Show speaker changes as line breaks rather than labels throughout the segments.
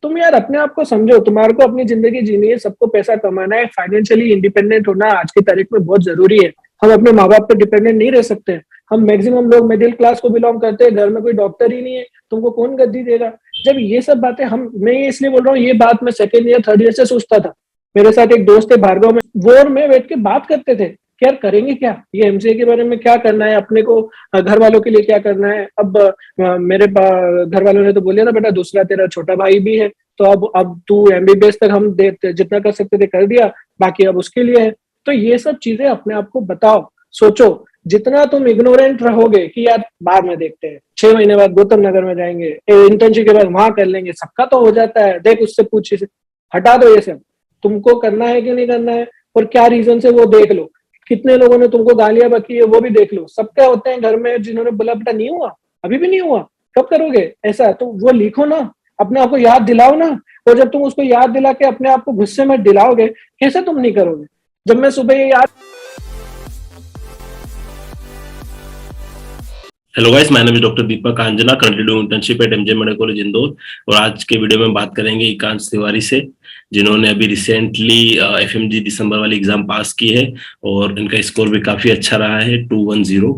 तुम यार अपने आप को समझो, तुम्हारे को अपनी जिंदगी जीनी है, सबको पैसा कमाना है, फाइनेंशियली इंडिपेंडेंट होना आज की तारीख में बहुत जरूरी है। हम अपने माँ बाप पर डिपेंडेंट नहीं रह सकते। हम मैक्सिमम लोग मिडिल क्लास को बिलोंग करते हैं, घर में कोई डॉक्टर ही नहीं है, तुमको कौन गद्दी देगा। जब ये सब बातें हम, मैं ये इसलिए बोल रहा हूँ, ये बात मैं सेकेंड ईयर थर्ड ईयर से सोचता था। मेरे साथ एक दोस्त है भार्गव में, वो और मैं बैठ के बात करते थे कि यार करेंगे क्या, ये एमसीए के बारे में क्या करना है अपने को, घर वालों के लिए क्या करना है। अब मेरे घर वालों ने तो बोल दिया था बेटा दूसरा तेरा छोटा भाई भी है, तो अब तू एमबीबीएस तक हम जितना कर सकते थे कर दिया, बाकी अब उसके लिए है। तो ये सब चीजें अपने आप को बताओ, सोचो। जितना तुम इग्नोरेंट रहोगे कि यार बाद में देखते हैं, 6 महीने बाद गौतम नगर में जाएंगे, इंटर्नशिप के बाद वहां कर लेंगे, सबका तो हो जाता है, देख उससे पूछ, हटा दो ये सब। तुमको करना है कि नहीं करना है, और क्या रीजन से, वो देख लो। कितने लोगों ने तुमको गालियां बकी है वो भी देख लो। सबके होते हैं घर में जिन्होंने बोला बेटा नहीं हुआ, अभी भी नहीं हुआ, कब करोगे, ऐसा तो वो लिखो ना, अपने आप को याद दिलाओ ना। और जब तुम उसको याद दिला के अपने आप को गुस्से में दिलाओगे, कैसे तुम नहीं करोगे। जब मैं सुबह ये याद।
Hello guys, my name is doctor Deepak Anjana, currently doing internship at MJ medical college Indore. और आज के वीडियो में बात करेंगे एकांश तिवारी से, जिन्होंने अभी रिसेंटली एफएमजी दिसंबर वाली एग्जाम पास की है और इनका स्कोर भी काफी अच्छा रहा है 210।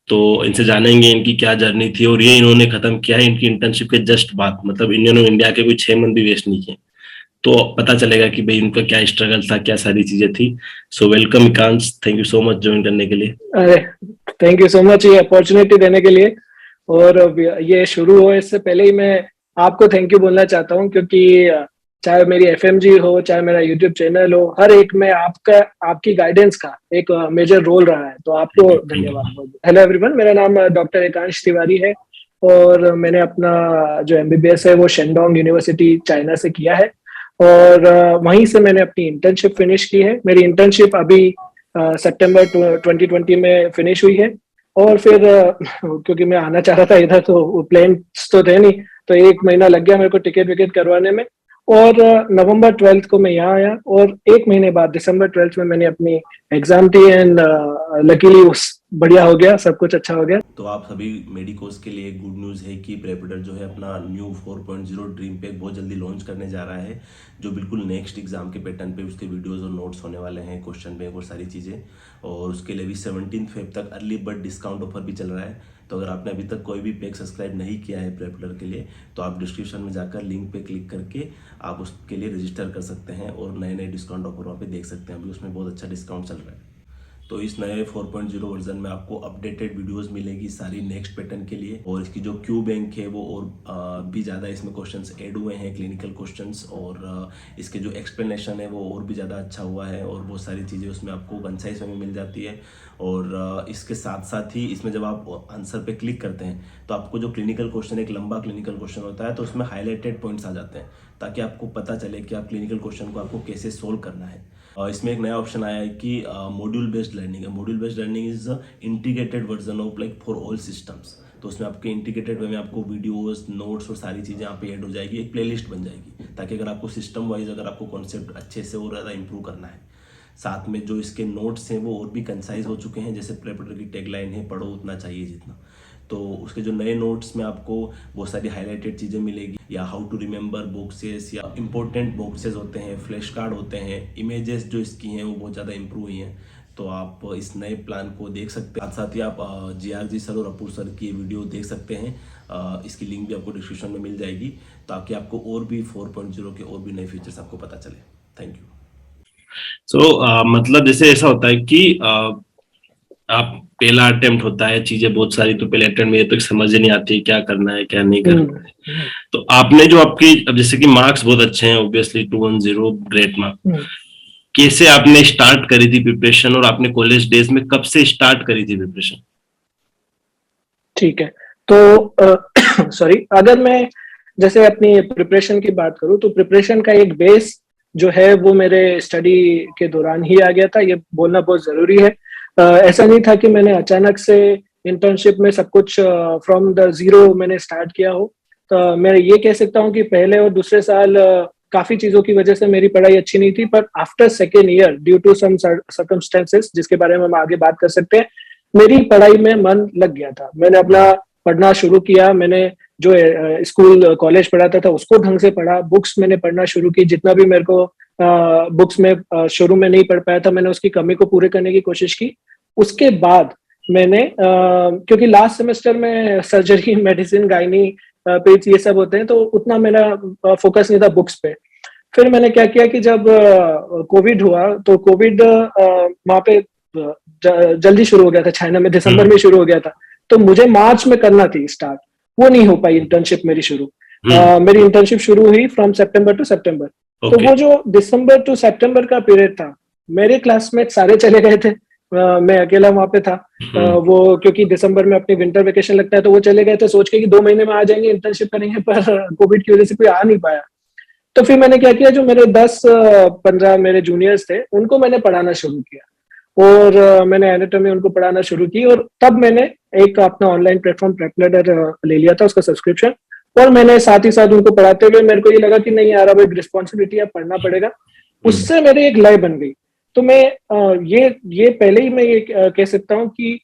तो इनसे जानेंगे इनकी क्या जर्नी थी और ये इन्होंने खत्म किया है इनकी इंटर्नशिप के जस्ट बाद, मतलब इन्होंने इंडिया के कोई 6 मंथ भी वेस्ट नहीं किए। तो पता चलेगा कि भाई उनका क्या स्ट्रगल था, क्या सारी चीजें थी। So welcome Ekansh, thank you so much join करने के लिए।
अरे थैंक यू सो मच ये अपॉर्चुनिटी देने के लिए। और ये शुरू हो इससे पहले ही मैं आपको थैंक यू बोलना चाहता हूँ, क्योंकि चाहे मेरी एफएमजी हो, चाहे मेरा यूट्यूब चैनल हो, हर एक में आपकी गाइडेंस का एक मेजर रोल रहा है, तो आपको धन्यवाद। हेलो एवरीवन, मेरा नाम डॉक्टर एकांश तिवारी है और मैंने अपना जो एमबीबीएस है वो शेंडोंग यूनिवर्सिटी चाइना से किया है, और वहीं से मैंने अपनी इंटर्नशिप फिनिश की है। मेरी इंटर्नशिप अभी सितंबर 2020 में फिनिश हुई है। और फिर क्योंकि मैं आना चाह रहा था इधर, तो प्लेन्स तो थे नहीं, तो 1 महीना लग गया मेरे को टिकट विकेट करवाने में। और नवंबर 12 को मैं यहाँ आया, और 1 महीने बाद दिसंबर 12 में मैंने अपनी एग्जाम दी, एंड लकीली उस बढ़िया हो गया, सब कुछ अच्छा हो गया।
तो आप सभी मेडिकोस के लिए गुड न्यूज़ है कि प्रेपरेटर जो है अपना न्यू 4.0 ड्रीम पैक बहुत जल्दी लॉन्च करने जा रहा है, जो बिल्कुल नेक्स्ट एग्जाम के पैटर्न पे उसके वीडियोस और नोट्स होने वाले हैं, क्वेश्चन बैंक और सारी चीज़ें। और उसके लिए भी 17 फेब तक अर्ली बर्ड डिस्काउंट ऑफर भी चल रहा है। तो अगर आपने अभी तक कोई भी पैक सब्सक्राइब नहीं किया है प्रेपरेटर के लिए, तो आप डिस्क्रिप्शन में जाकर लिंक पे क्लिक करके आप उसके लिए रजिस्टर कर सकते हैं और नए नए डिस्काउंट ऑफर वहाँ पे देख सकते हैं। अभी उसमें बहुत अच्छा डिस्काउंट चल रहा है। तो इस नए 4.0 वर्जन में आपको अपडेटेड वीडियोस मिलेगी सारी नेक्स्ट पैटर्न के लिए, और इसकी जो क्यू बैंक है वो और भी ज़्यादा इसमें क्वेश्चंस ऐड हुए हैं, क्लिनिकल क्वेश्चंस, और इसके जो एक्सप्लेनेशन है वो और भी ज़्यादा अच्छा हुआ है, और बहुत सारी चीज़ें उसमें आपको कंसाइज में मिल जाती है। और इसके साथ साथ ही इसमें जब आप आंसर पे क्लिक करते हैं तो आपको जो क्लिनिकल क्वेश्चन, एक लंबा क्लिनिकल क्वेश्चन होता है, तो उसमें हाईलाइटेड पॉइंट्स आ जाते हैं, ताकि आपको पता चले कि आप क्लिनिकल क्वेश्चन को आपको कैसे सोल्व करना है। इसमें एक नया ऑप्शन आया है कि मॉड्यूल बेस्ड लर्निंग है। Module based learning is integrated version of like for all systems. तो उसमें आपके इंटीग्रेटेड वे में आपको वीडियोस, नोट्स और सारी चीज़ें यहाँ पे ऐड हो जाएगी, एक प्लेलिस्ट बन जाएगी, ताकि अगर आपको सिस्टम वाइज अगर आपको कॉन्सेप्ट अच्छे से और ज़्यादा इंप्रूव करना है। साथ में जो इसके नोट्स हैं वो और भी कंसाइज हो चुके हैं, जैसे प्रेपरेटर की टैगलाइन है, पढ़ो उतना चाहिए जितना। तो उसके जो नए नोट्स में आपको बहुत सारी हाईलाइटेड चीज़ें मिलेगी, या हाउ टू रिमेंबर बॉक्सेस, या इंपॉर्टेंट बॉक्सेस होते हैं, फ्लैश कार्ड होते हैं, इमेजेस जो इसकी हैं वो बहुत ज़्यादा इंप्रूव हुई हैं। तो आप इस नए प्लान को देख सकते हैं। साथ साथ ही आप जीआरजी सर और अपूर सर की वीडियो देख सकते हैं। इसकी लिंक भी आपको डिस्क्रिप्शन में मिल जाएगी, ताकि आपको और भी 4.0 के और भी नए फीचर्स आपको पता चले। Thank you. सो मतलब जैसे ऐसा होता है कि आप पहला अटेम्प्ट होता है, चीजें बहुत सारी, तो पहले अटेम्प्ट में तो समझ नहीं आती क्या करना है क्या नहीं करना है। तो आपने जो आपकी, अब जैसे कि मार्क्स बहुत अच्छे हैं ऑब्वियसली 210 ग्रेट मार्क्स, कैसे आपने स्टार्ट करी थी प्रिपरेशन, और आपने कॉलेज डेज में कब से स्टार्ट करी थी प्रिपरेशन?
ठीक है, तो सॉरी, अगर मैं जैसे अपनी प्रिपरेशन की बात करूं, तो प्रिपरेशन का एक बेस जो है वो मेरे स्टडी के दौरान ही आ गया था, ये बोलना बहुत जरूरी है। ऐसा नहीं था कि मैंने अचानक से इंटर्नशिप में सब कुछ फ्रॉम द जीरो मैंने स्टार्ट किया हो। तो मैं ये कह सकता हूँ कि पहले और दूसरे साल काफी चीजों की वजह से मेरी पढ़ाई अच्छी नहीं थी, पर after second year due to some circumstances, जिसके बारे में हम आगे बात कर सकते हैं, मेरी पढ़ाई में मन लग गया था। मैंने अपना पढ़ना शुरू किया। मैंने जो स्कूल कॉलेज पढ़ाता था उसको ढंग से पढ़ा, बुक्स मैंने पढ़ना शुरू की, जितना भी मेरे को बुक्स में शुरू में नहीं पढ़ पाया था मैंने उसकी कमी को पूरे करने की कोशिश की। उसके बाद मैंने क्योंकि लास्ट सेमेस्टर में सर्जरी, मेडिसिन, गायनी, पेट्स ये सब होते हैं तो उतना मेरा फोकस नहीं था बुक्स पे। फिर मैंने क्या किया कि जब कोविड हुआ तो कोविड वहां पे जल्दी शुरू हो गया था, चाइना में दिसंबर में शुरू हो गया था, तो मुझे मार्च में करना थी स्टार्ट, वो नहीं हो पाई इंटर्नशिप मेरी शुरू। मेरी इंटर्नशिप शुरू हुई फ्रॉम सितंबर टू सितंबर। तो वो जो दिसंबर टू सितंबर का पीरियड था, मेरे क्लासमेट सारे चले गए थे, मैं अकेला वहां पे था। वो क्योंकि दिसंबर में अपनी विंटर वेकेशन लगता है तो वो चले गए थे सोच के कि 2 महीने में आ जाएंगे, इंटर्नशिप करेंगे, पर कोविड की वजह से कोई आ नहीं पाया। तो फिर मैंने क्या किया, जो मेरे 10-15 मेरे जूनियर्स थे उनको मैंने पढ़ाना शुरू किया, और मैंने एनाटॉमी उनको पढ़ाना शुरू की। और तब मैंने एक अपना ऑनलाइन प्लेटफॉर्म प्रेपलेडर ले लिया था, उसका सब्सक्रिप्शन, और मैंने साथ ही साथ उनको पढ़ाते हुए मेरे को ये लगा कि नहीं यार अब एक रिस्पॉन्सिबिलिटी है, पढ़ना पड़ेगा। उससे मेरी एक लय बन गई। तो मैं ये पहले ही मैं ये कह सकता हूँ कि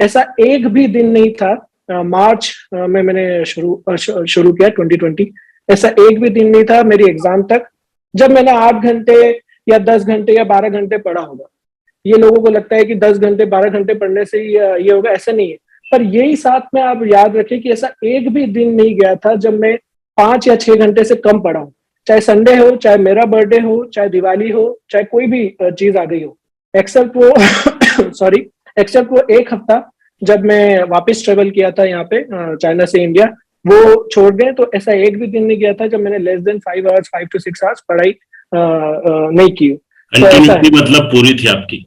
ऐसा एक भी दिन नहीं था मार्च में मैंने शुरू किया 2020, ऐसा एक भी दिन नहीं था मेरी एग्जाम तक जब मैंने 8 घंटे या 10 घंटे या 12 घंटे पढ़ा होगा। ये लोगों को लगता है कि 10 घंटे 12 घंटे पढ़ने से ही ये होगा, ऐसा नहीं है। पर यही साथ में आप याद रखें कि ऐसा एक भी दिन नहीं गया था जब मैं 5 या 6 घंटे से कम पढ़ा हूं, चाहे संडे हो, चाहे मेरा बर्थडे हो, चाहे दिवाली हो, चाहे कोई भी चीज आ गई हो, एक्सेप्ट वो सॉरी, एक्सेप्ट वो एक हफ्ता जब मैं वापस ट्रेवल किया था यहाँ पे चाइना से इंडिया, वो छोड़ दें तो ऐसा एक भी दिन नहीं गया था जब मैंने less than 5 hours 5 to 6 hours पढ़ाई नहीं की। तो ऐसा है,
मतलब पूरी थी आपकी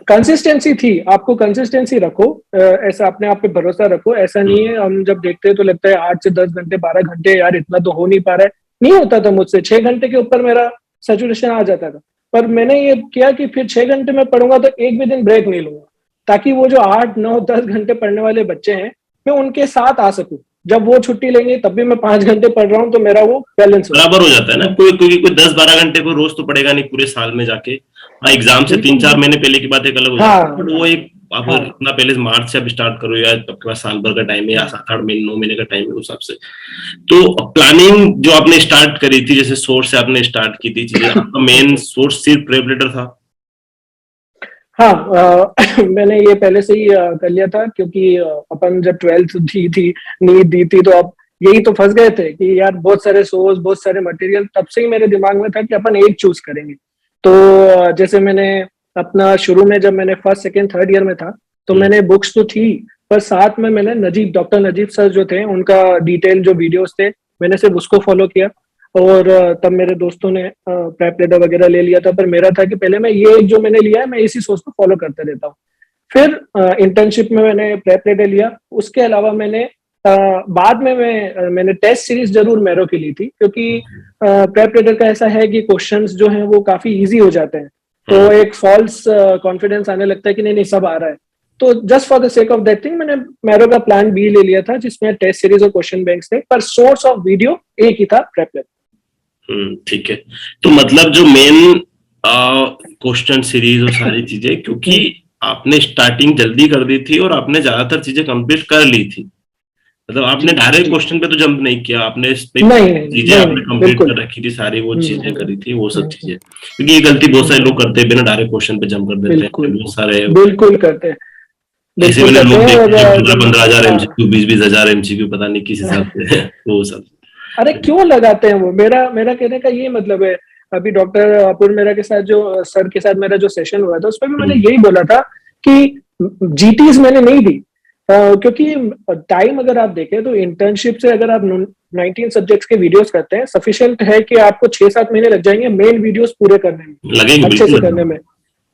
कंसिस्टेंसी थी। आपको कंसिस्टेंसी रखो, ऐसा अपने आप पे भरोसा रखो। ऐसा नहीं है, हम जब देखते हैं तो लगता है 8 से 10 घंटे 12 घंटे, यार इतना तो हो नहीं पा रहा है। नहीं होता था मुझसे, 6 घंटे के ऊपर मेरा सैचुरेशन आ जाता था। पर मैंने ये किया कि फिर 6 घंटे में पढ़ूंगा तो एक भी दिन ब्रेक नहीं लूंगा, ताकि वो जो 8 9 10 घंटे पढ़ने वाले बच्चे हैं मैं उनके साथ आ सकूं। जब वो छुट्टी लेंगे तब भी मैं 5 घंटे पढ़ रहा हूँ, तो मेरा वो बैलेंस
बराबर हो जाता है ना। कोई 10-12 घंटे को रोज तो पढ़ेगा नहीं पूरे साल में जाके। हाँ, एग्जाम से 3-4 महीने पहले की बात एक अलग हो जाती है, बट वो एक आप इतना पहले मार्च से अब स्टार्ट करो या आपके पास साल भर का टाइम है या 7-8 महीने 9 महीने का टाइम है, उस हिसाब से तो प्लानिंग जो आपने स्टार्ट करी थी, जैसे सोर्स से आपने स्टार्ट की थी चीजें, आपका मेन सोर्स सिर्फ प्रेपरेटर था?
हाँ, मैंने ये पहले से ही कर लिया था, क्योंकि अपन जब 12th दी थी, नीट दी थी, तो अब यही तो फंस गए थे कि यार बहुत सारे सोर्स, बहुत सारे मटेरियल, तब से ही मेरे दिमाग में था कि अपन एक चूज करेंगे। तो जैसे मैंने अपना शुरू में जब मैंने फर्स्ट सेकेंड थर्ड ईयर में था तो मैंने बुक्स तो थी, पर साथ में मैंने डॉक्टर नजीब सर जो थे उनका डिटेल जो वीडियोस थे मैंने सिर्फ उसको फॉलो किया। और तब मेरे दोस्तों ने प्रेपरेटर वगैरह ले लिया था, पर मेरा था कि पहले मैं ये जो मैंने लिया है मैं इसी सोच को फॉलो करते रहता हूँ। फिर इंटर्नशिप में मैंने प्रेपरेटर लिया। उसके अलावा मैंने बाद में मैंने टेस्ट सीरीज जरूर मैरो की ली थी, क्योंकि प्रेपरेटर का ऐसा है कि क्वेश्चंस जो हैं वो काफी इजी हो जाते हैं, तो एक फॉल्स कॉन्फिडेंस आने लगता है कि नहीं नहीं सब आ रहा है। तो just for the sake of that thing मैंने मैरो का प्लान बी ले लिया था, जिसमें टेस्ट सीरीज और क्वेश्चन बैंक्स थे, पर सोर्स ऑफ वीडियो एक ही था, प्रेपरेटर।
ठीक है। तो मतलब जो मेन क्वेश्चन सीरीज और सारी चीजें, क्योंकि आपने स्टार्टिंग जल्दी कर दी थी और आपने ज्यादातर चीजें कंप्लीट कर ली थी, मतलब आपने डायरेक्ट क्वेश्चन पे तो जंप नहीं किया, आपने चीजें आपने कंप्लीट कर रखी थी सारी, वो चीजें करी थी, वो सब चीजें, क्योंकि ये गलती बहुत सारे लोग करते हैं, बिना डायरेक्ट क्वेश्चन पे जंप कर देते हैं बहुत सारे,
बिल्कुल करते हैं।
ऐसे मैंने लोग देखे 15,000 एमसीक्यू 20,000 एमसीक्यू पता नहीं किस हिसाब से वो सब।
अरे क्यों लगाते हैं वो, मेरा कहने का ये मतलब है। अभी डॉक्टर अपूर मेरा के साथ जो सर के साथ मेरा जो सेशन हुआ था उसमें भी मैंने यही बोला था कि जीटीज मैंने नहीं दी, क्योंकि टाइम अगर आप देखें तो इंटर्नशिप से अगर आप 19 सब्जेक्ट्स के वीडियोस करते हैं सफिशिएंट है कि आपको 6-7 महीने लग जाएंगे मेन वीडियोस पूरे करने में, अच्छे से करने में।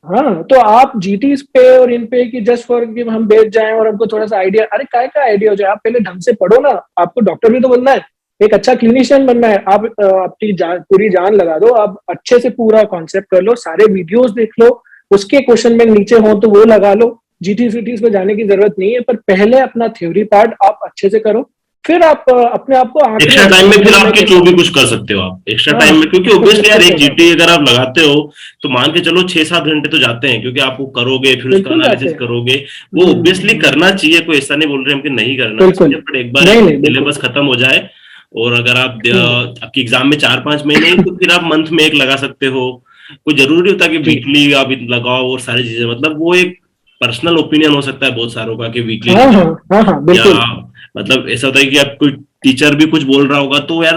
हाँ, तो आप जीटीज पे और इन पे कि जस्ट फॉर कि हम बैठ जाएं और हमको थोड़ा सा आइडिया, अरे काय का आइडिया हो जाए, आप पहले ढंग से पढ़ो ना। आपको डॉक्टर भी तो बनना है, एक अच्छा क्लिनिशियन बनना है, आप अपनी पूरी जान लगा दो, आप अच्छे से पूरा कॉन्सेप्ट कर लो, सारे वीडियोस देख लो, उसके क्वेश्चन बैंक नीचे हो तो वो लगा लो। जीटी सीटीज पे जाने की जरूरत नहीं है, पर पहले अपना थ्योरी पार्ट आप अच्छे से करो, फिर आप अपने आप को
एक्स्ट्रा टाइम में फिर आपके जो भी कुछ कर सकते हो आप एक्स्ट्रा टाइम में, क्योंकि ऑब्वियसली यार एक जीटी अगर आप लगाते हो तो मान के चलो 6-7 घंटे तो जाते हैं, क्योंकि आप वो करोगे फिर उसका एनालिसिस करोगे, वो ऑब्वियसली करना चाहिए, कोई ऐसा नहीं बोल रहे हम कि नहीं करना चाहिए, बट एक बार सिलेबस खत्म हो जाए और अगर आप आपकी एग्जाम में 4-5 महीने ही, तो फिर आप मंथ में एक लगा सकते हो, कोई जरूरी होता कि वीकली आप लगाओ और सारी चीजें, मतलब वो एक पर्सनल ओपिनियन हो सकता है बहुत सारों का कि वीकली, या मतलब ऐसा होता है कि आप कोई टीचर भी कुछ बोल रहा होगा तो यार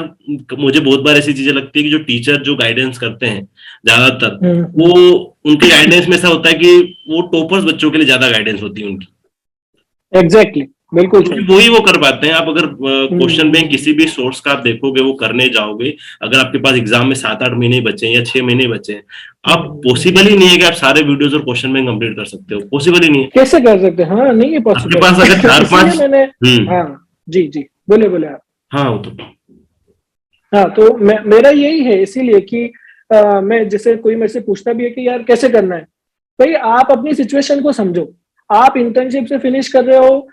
मुझे बहुत बार ऐसी चीजें लगती है कि जो टीचर जो गाइडेंस करते हैं ज्यादातर, वो उनके गाइडेंस में ऐसा होता है कि वो टॉपर्स बच्चों के लिए ज्यादा गाइडेंस होती है उनकी।
एग्जैक्टली, बिल्कुल
तो वही वो कर पाते हैं। आप अगर क्वेश्चन बैंक किसी भी सोर्स का आप देखोगे, वो करने जाओगे, अगर आपके पास एग्जाम में 7-8 महीने बचे हैं या 6 महीने बचे हैं, आप पॉसिबल ही नहीं है कि आप सारे वीडियोस और क्वेश्चन बैंक कंप्लीट कर सकते हो, पॉसिबल ही नहीं है।
कैसे कर सकते हैं? हाँ, नहीं है पॉसिबल।
आपके पास अगर 4-5
मैंने हाँ जी जी बोले बोले आप।
हाँ वो तो
हाँ, तो मेरा यही है, इसीलिए कि मैं जैसे कोई मेरे से पूछता भी है कि यार कैसे करना है, भाई आप अपनी सिचुएशन को समझो। आप इंटर्नशिप से फिनिश कर रहे हो,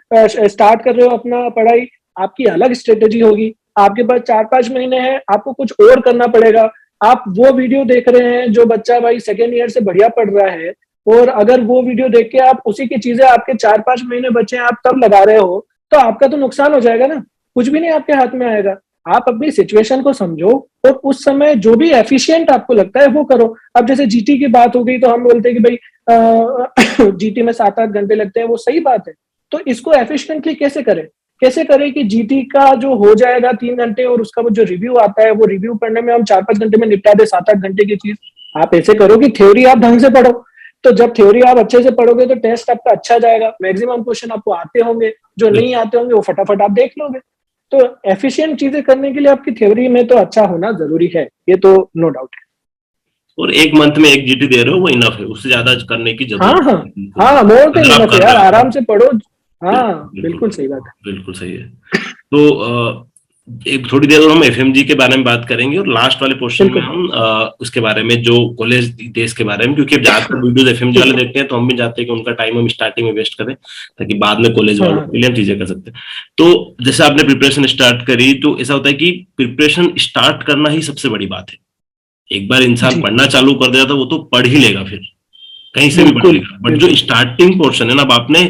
स्टार्ट कर रहे हो अपना पढ़ाई, आपकी अलग स्ट्रेटेजी होगी। आपके पास 4-5 महीने हैं, आपको कुछ और करना पड़ेगा। आप वो वीडियो देख रहे हैं जो बच्चा भाई सेकेंड ईयर से बढ़िया पढ़ रहा है, और अगर वो वीडियो देख के आप उसी की चीजें आपके 4-5 महीने बचे हैं आप तब लगा रहे हो, तो आपका तो नुकसान हो जाएगा ना, कुछ भी नहीं आपके हाथ में आएगा। आप अपनी सिचुएशन को समझो और उस समय जो भी एफिशिएंट आपको लगता है वो करो। अब जैसे जीटी की बात हो गई तो हम बोलते हैं कि भाई जीटी में 7-8 घंटे लगते हैं, वो सही बात है। तो इसको एफिशिएंटली कैसे करें कि जीटी का जो हो जाएगा 3 घंटे, और उसका वो जो रिव्यू आता है वो रिव्यू पढ़ने में हम 4-5 घंटे में निपटा दे 7-8 घंटे की चीज। आप ऐसे करो कि थ्योरी आप ढंग से पढ़ो, तो जब थ्योरी आप अच्छे से पढ़ोगे तो टेस्ट आपका अच्छा जाएगा, मैक्सिमम क्वेश्चन आपको आते होंगे, जो नहीं आते होंगे वो फटाफट आप देख लोगे। तो एफिशिएंट चीजें करने के लिए आपकी थ्योरी में तो अच्छा होना जरूरी है, ये तो नो डाउट है।
और एक मंथ में एक जीटी दे रहे हो वो इनफ है, उससे ज्यादा करने की
हाँ
जरूरत
हाँ हाँ, मोर देन इनफ है यार, आराम से पढ़ो। हाँ बिल्कुल सही बात है,
बिल्कुल सही है। तो एक थोड़ी देर और हम एफएमजी के बारे में बात करेंगे, और लास्ट वाले पोर्शन में हम उसके बारे में, जो कॉलेज देश के बारे में, क्योंकि अब ज्यादातर वीडियोस एफएमजी वाले देखते हैं तो हम भी चाहते हैं कि उनका टाइम हम स्टार्टिंग में वेस्ट करें, ताकि बाद में कॉलेज वालों के लिए हम चीजें कर सकते हैं। तो जैसे आपने प्रिपरेशन स्टार्ट करी, तो ऐसा होता है कि प्रिपरेशन स्टार्ट करना ही सबसे बड़ी बात है। एक बार इंसान पढ़ना चालू कर दिया तो वो तो पढ़ ही लेगा, फिर कहीं से भी पढ़ लेगा। बट जो स्टार्टिंग पोर्शन है ना, अब आपने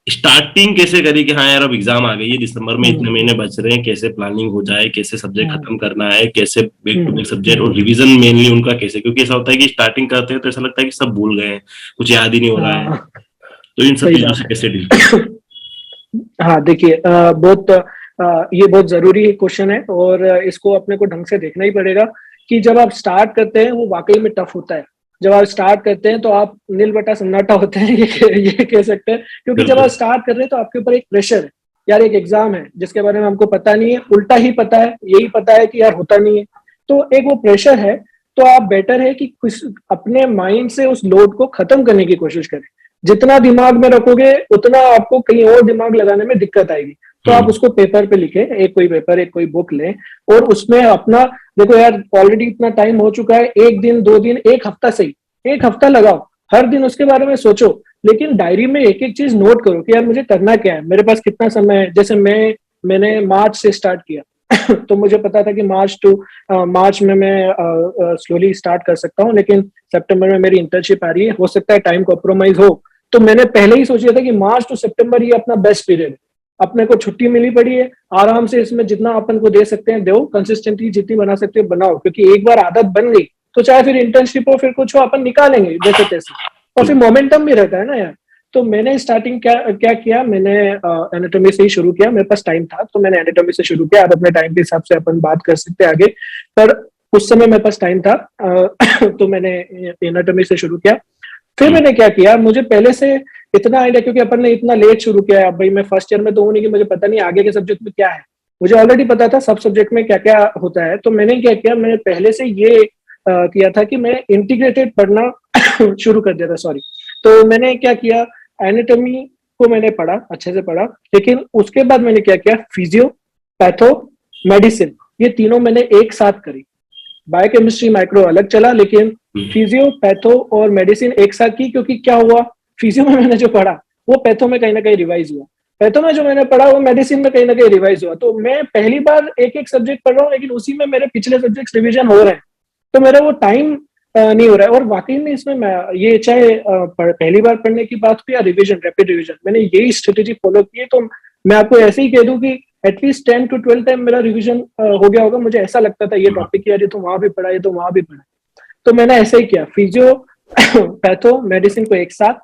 स्टार्टिंग कैसे करी कि हाँ यार अब एग्जाम आ गई है, दिसंबर में इतने महीने बच रहे हैं, कैसे प्लानिंग हो जाए, कैसे सब्जेक्ट खत्म करना है, कैसे बैक टू बैक सब्जेक्ट, और रिवीजन मेनली उनका कैसे, क्योंकि ऐसा होता है कि स्टार्टिंग करते हैं तो ऐसा लगता है कि सब भूल गए हैं, कुछ याद ही नहीं हो रहा है, तो इन सब चीजों से कैसे डील करें?
हाँ देखिए, ये बहुत जरूरी क्वेश्चन है, और इसको अपने को ढंग से देखना ही पड़ेगा कि जब आप स्टार्ट करते हैं वो वाकई में टफ होता है। जब आप स्टार्ट करते हैं तो आप नील बटा सन्नाटा होते हैं, ये कह सकते हैं, क्योंकि जब आप स्टार्ट कर रहे हैं तो आपके ऊपर एक प्रेशर है, यार एक एग्जाम है जिसके बारे में हमको पता नहीं है, उल्टा ही पता है, यही पता है कि यार होता नहीं है, तो एक वो प्रेशर है। तो आप बेटर है कि कुछ अपने माइंड से उस लोड को खत्म करने की कोशिश करें। जितना दिमाग में रखोगे उतना आपको कहीं और दिमाग लगाने में दिक्कत आएगी। तो आप उसको पेपर पे लिखें, एक कोई पेपर, एक कोई बुक लें, और उसमें अपना, देखो यार ऑलरेडी इतना टाइम हो चुका है, 1 दिन 2 दिन 1 हफ्ता सही, 1 हफ्ता लगाओ, हर दिन उसके बारे में सोचो, लेकिन डायरी में एक एक चीज नोट करो कि यार मुझे करना क्या है, मेरे पास कितना समय है। जैसे मैंने मार्च से स्टार्ट किया तो मुझे पता था कि मार्च में मैं स्लोली स्टार्ट कर सकता हूँ, लेकिन सितंबर में मेरी इंटर्नशिप आ रही है, हो सकता है टाइम कॉम्प्रोमाइज हो, तो मैंने पहले ही सोच लिया था कि मार्च टू सितंबर ये अपना बेस्ट पीरियड है, अपने को छुट्टी मिली पड़ी है, आराम से इसमें जितना अपन को दे सकते हैं दो, कंसिस्टेंटली जितनी बना सकते हो बनाओ, क्योंकि एक बार आदत बन गई तो चाहे फिर इंटर्नशिप हो फिर कुछ हो, अपन निकालेंगे जैसे तैसे, और फिर मोमेंटम भी रहता है ना यार। तो मैंने स्टार्टिंग क्या किया, मैंने एनाटॉमी से ही शुरू किया, मेरे पास टाइम था तो मैंने एनाटॉमी से शुरू किया। आप अपने टाइम के हिसाब से अपन बात कर सकते हैं आगे, पर उस समय मेरे पास टाइम था तो मैंने एनाटॉमी से शुरू किया। फिर मैंने क्या किया, मुझे पहले से इतना आइडिया, क्योंकि अपन ने इतना लेट शुरू किया है, अब भाई मैं फर्स्ट ईयर में तो हूँ नहीं कि मुझे पता नहीं आगे के सब्जेक्ट में क्या है, मुझे ऑलरेडी पता था सब सब्जेक्ट में क्या क्या होता है। तो मैंने क्या किया, मैंने पहले से ये किया था कि मैं इंटीग्रेटेड पढ़ना शुरू कर दिया था, सॉरी। तो मैंने क्या किया, एनाटॉमी को मैंने पढ़ा, अच्छे से पढ़ा, लेकिन उसके बाद मैंने क्या किया, फिजियो, पैथो, मेडिसिन, ये तीनों मैंने एक साथ करी। बायोकेमिस्ट्री माइक्रो अलग चला, लेकिन फिजियो, पैथो और मेडिसिन एक साथ की, क्योंकि क्या हुआ, फिजियो में मैंने जो पढ़ा वो पैथो में कहीं ना कहीं रिवाइज हुआ। पैथो में जो मैंने पढ़ा वो मेडिसिन में कहीं ना कहीं रिवाइज हुआ, तो मैं पहली बार एक एक सब्जेक्ट पढ़ रहा हूँ, लेकिन उसी में मेरे पिछले सब्जेक्ट रिविजन हो रहे हैं, तो मेरा वो टाइम नहीं हो रहा है। और वाकई में इसमें मैं ये चाहे पहली बार पढ़ने की बात हो या रिविजन, रैपिड रिविजन, मैंने यही स्ट्रेटेजी फॉलो की है। तो मैं आपको ऐसे ही कह दूं कि एटलीस्ट 10 to 12 टाइम मेरा रिविजन हो गया होगा। मुझे ऐसा लगता था ये टॉपिक यार ये तो वहां भी पढ़ा, ये तो वहां भी पढ़ा, तो मैंने ऐसे ही किया, फिजियो पैथो मेडिसिन को एक साथ,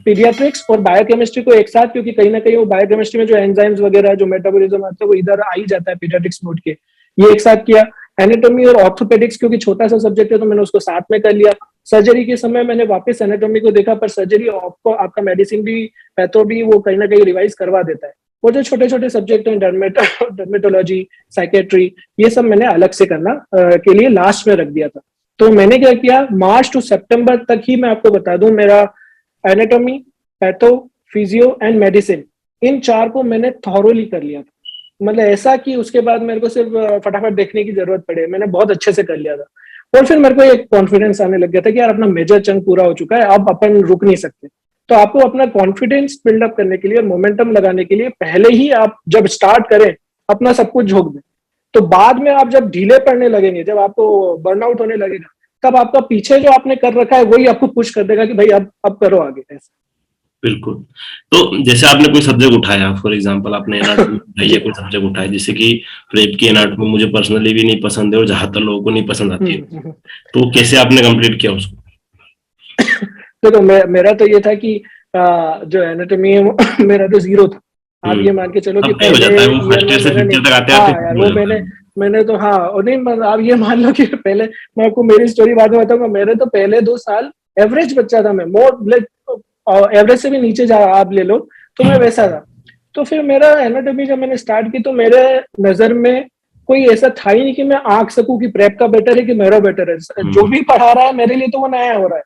पीडियाट्रिक्स और बायोकेमिस्ट्री को एक साथ, क्योंकि कहीं ना कहीं वो बायोकेमिस्ट्री में जो एंजाइम्स वगैरह जो मेटाबॉलिज्म आता है वो इधर आ ही जाता है पीडियाट्रिक्स मोड के, ये एक साथ किया। एनाटॉमी और ऑर्थोपेडिक्स क्योंकि छोटा सा सब्जेक्ट है तो मैंने उसको साथ में कर लिया। सर्जरी के समय मैंने वापस एनाटॉमी को देखा, पर सर्जरी आपको आपका मेडिसिन भी पैथो भी वो कहीं ना कहीं रिवाइज करवा देता है। वो जो छोटे छोटे सब्जेक्ट हैं डर्मेटोलॉजी, साइकेट्री, ये सब मैंने अलग से करना के लिए लास्ट में रख दिया था। तो मैंने क्या किया, मार्च टू सितंबर तक ही मैं आपको बता दूं, मेरा anatomy, patho, physio and medicine, इन चार को मैंने थॉरोली कर लिया था। मतलब ऐसा कि उसके बाद मेरे को सिर्फ फटाफट देखने की जरूरत पड़े, मैंने बहुत अच्छे से कर लिया था। और फिर मेरे को एक कॉन्फिडेंस आने लग गया था कि यार अपना मेजर चंक पूरा हो चुका है, अब अपन रुक नहीं सकते। तो आपको अपना कॉन्फिडेंस बिल्डअप करने के लिए और मोमेंटम लगाने के लिए पहले ही आप जब स्टार्ट करें अपना सब कुछ झोंक दें, तो बाद में आप जब ढीले पड़ने लगेंगे, जब आपको बर्नआउट होने लगेगा, तब आपका पीछे जो आपने कर रखा है वही आपको पुश कर देगा कि भाई अब करो आगे। ऐसा
बिल्कुल। तो जैसे आपने कोई सब्जेक्ट उठाया, फॉर एग्जांपल आपने एनाटॉमी उठाई है, कोई सब्जेक्ट उठाया, जैसे कि प्रेप की एनाटॉमी मुझे पर्सनली भी नहीं पसंद है और ज्यादातर लोगों को नहीं पसंद आती है, तो कैसे आपने कंप्लीट किया उसको?
तो मेरा तो ये था कि जो एनाटॉमी है वो मेरा तो जीरो था। आप ये मान के चलो कि
अब हो जाता है वो फर्स्ट ईयर से फिफ्थ ईयर तक आते
हाँ
आते
यार वो मैंने तो हाँ, और नहीं आप ये मान लो कि पहले, मैं आपको मेरी स्टोरी बाद में बताऊंगा, मेरे तो पहले 2 साल एवरेज बच्चा था मैं, मोर एवरेज से भी नीचे जा आप ले लो, तो मैं वैसा था। तो फिर मेरा एनाटॉमी जब मैंने स्टार्ट की तो मेरे नजर में कोई ऐसा था ही नहीं कि मैं आंक सकूं कि प्रेप का बेटर है कि मेरा बेटर है। जो भी पढ़ा रहा है मेरे लिए तो वो नया हो रहा है,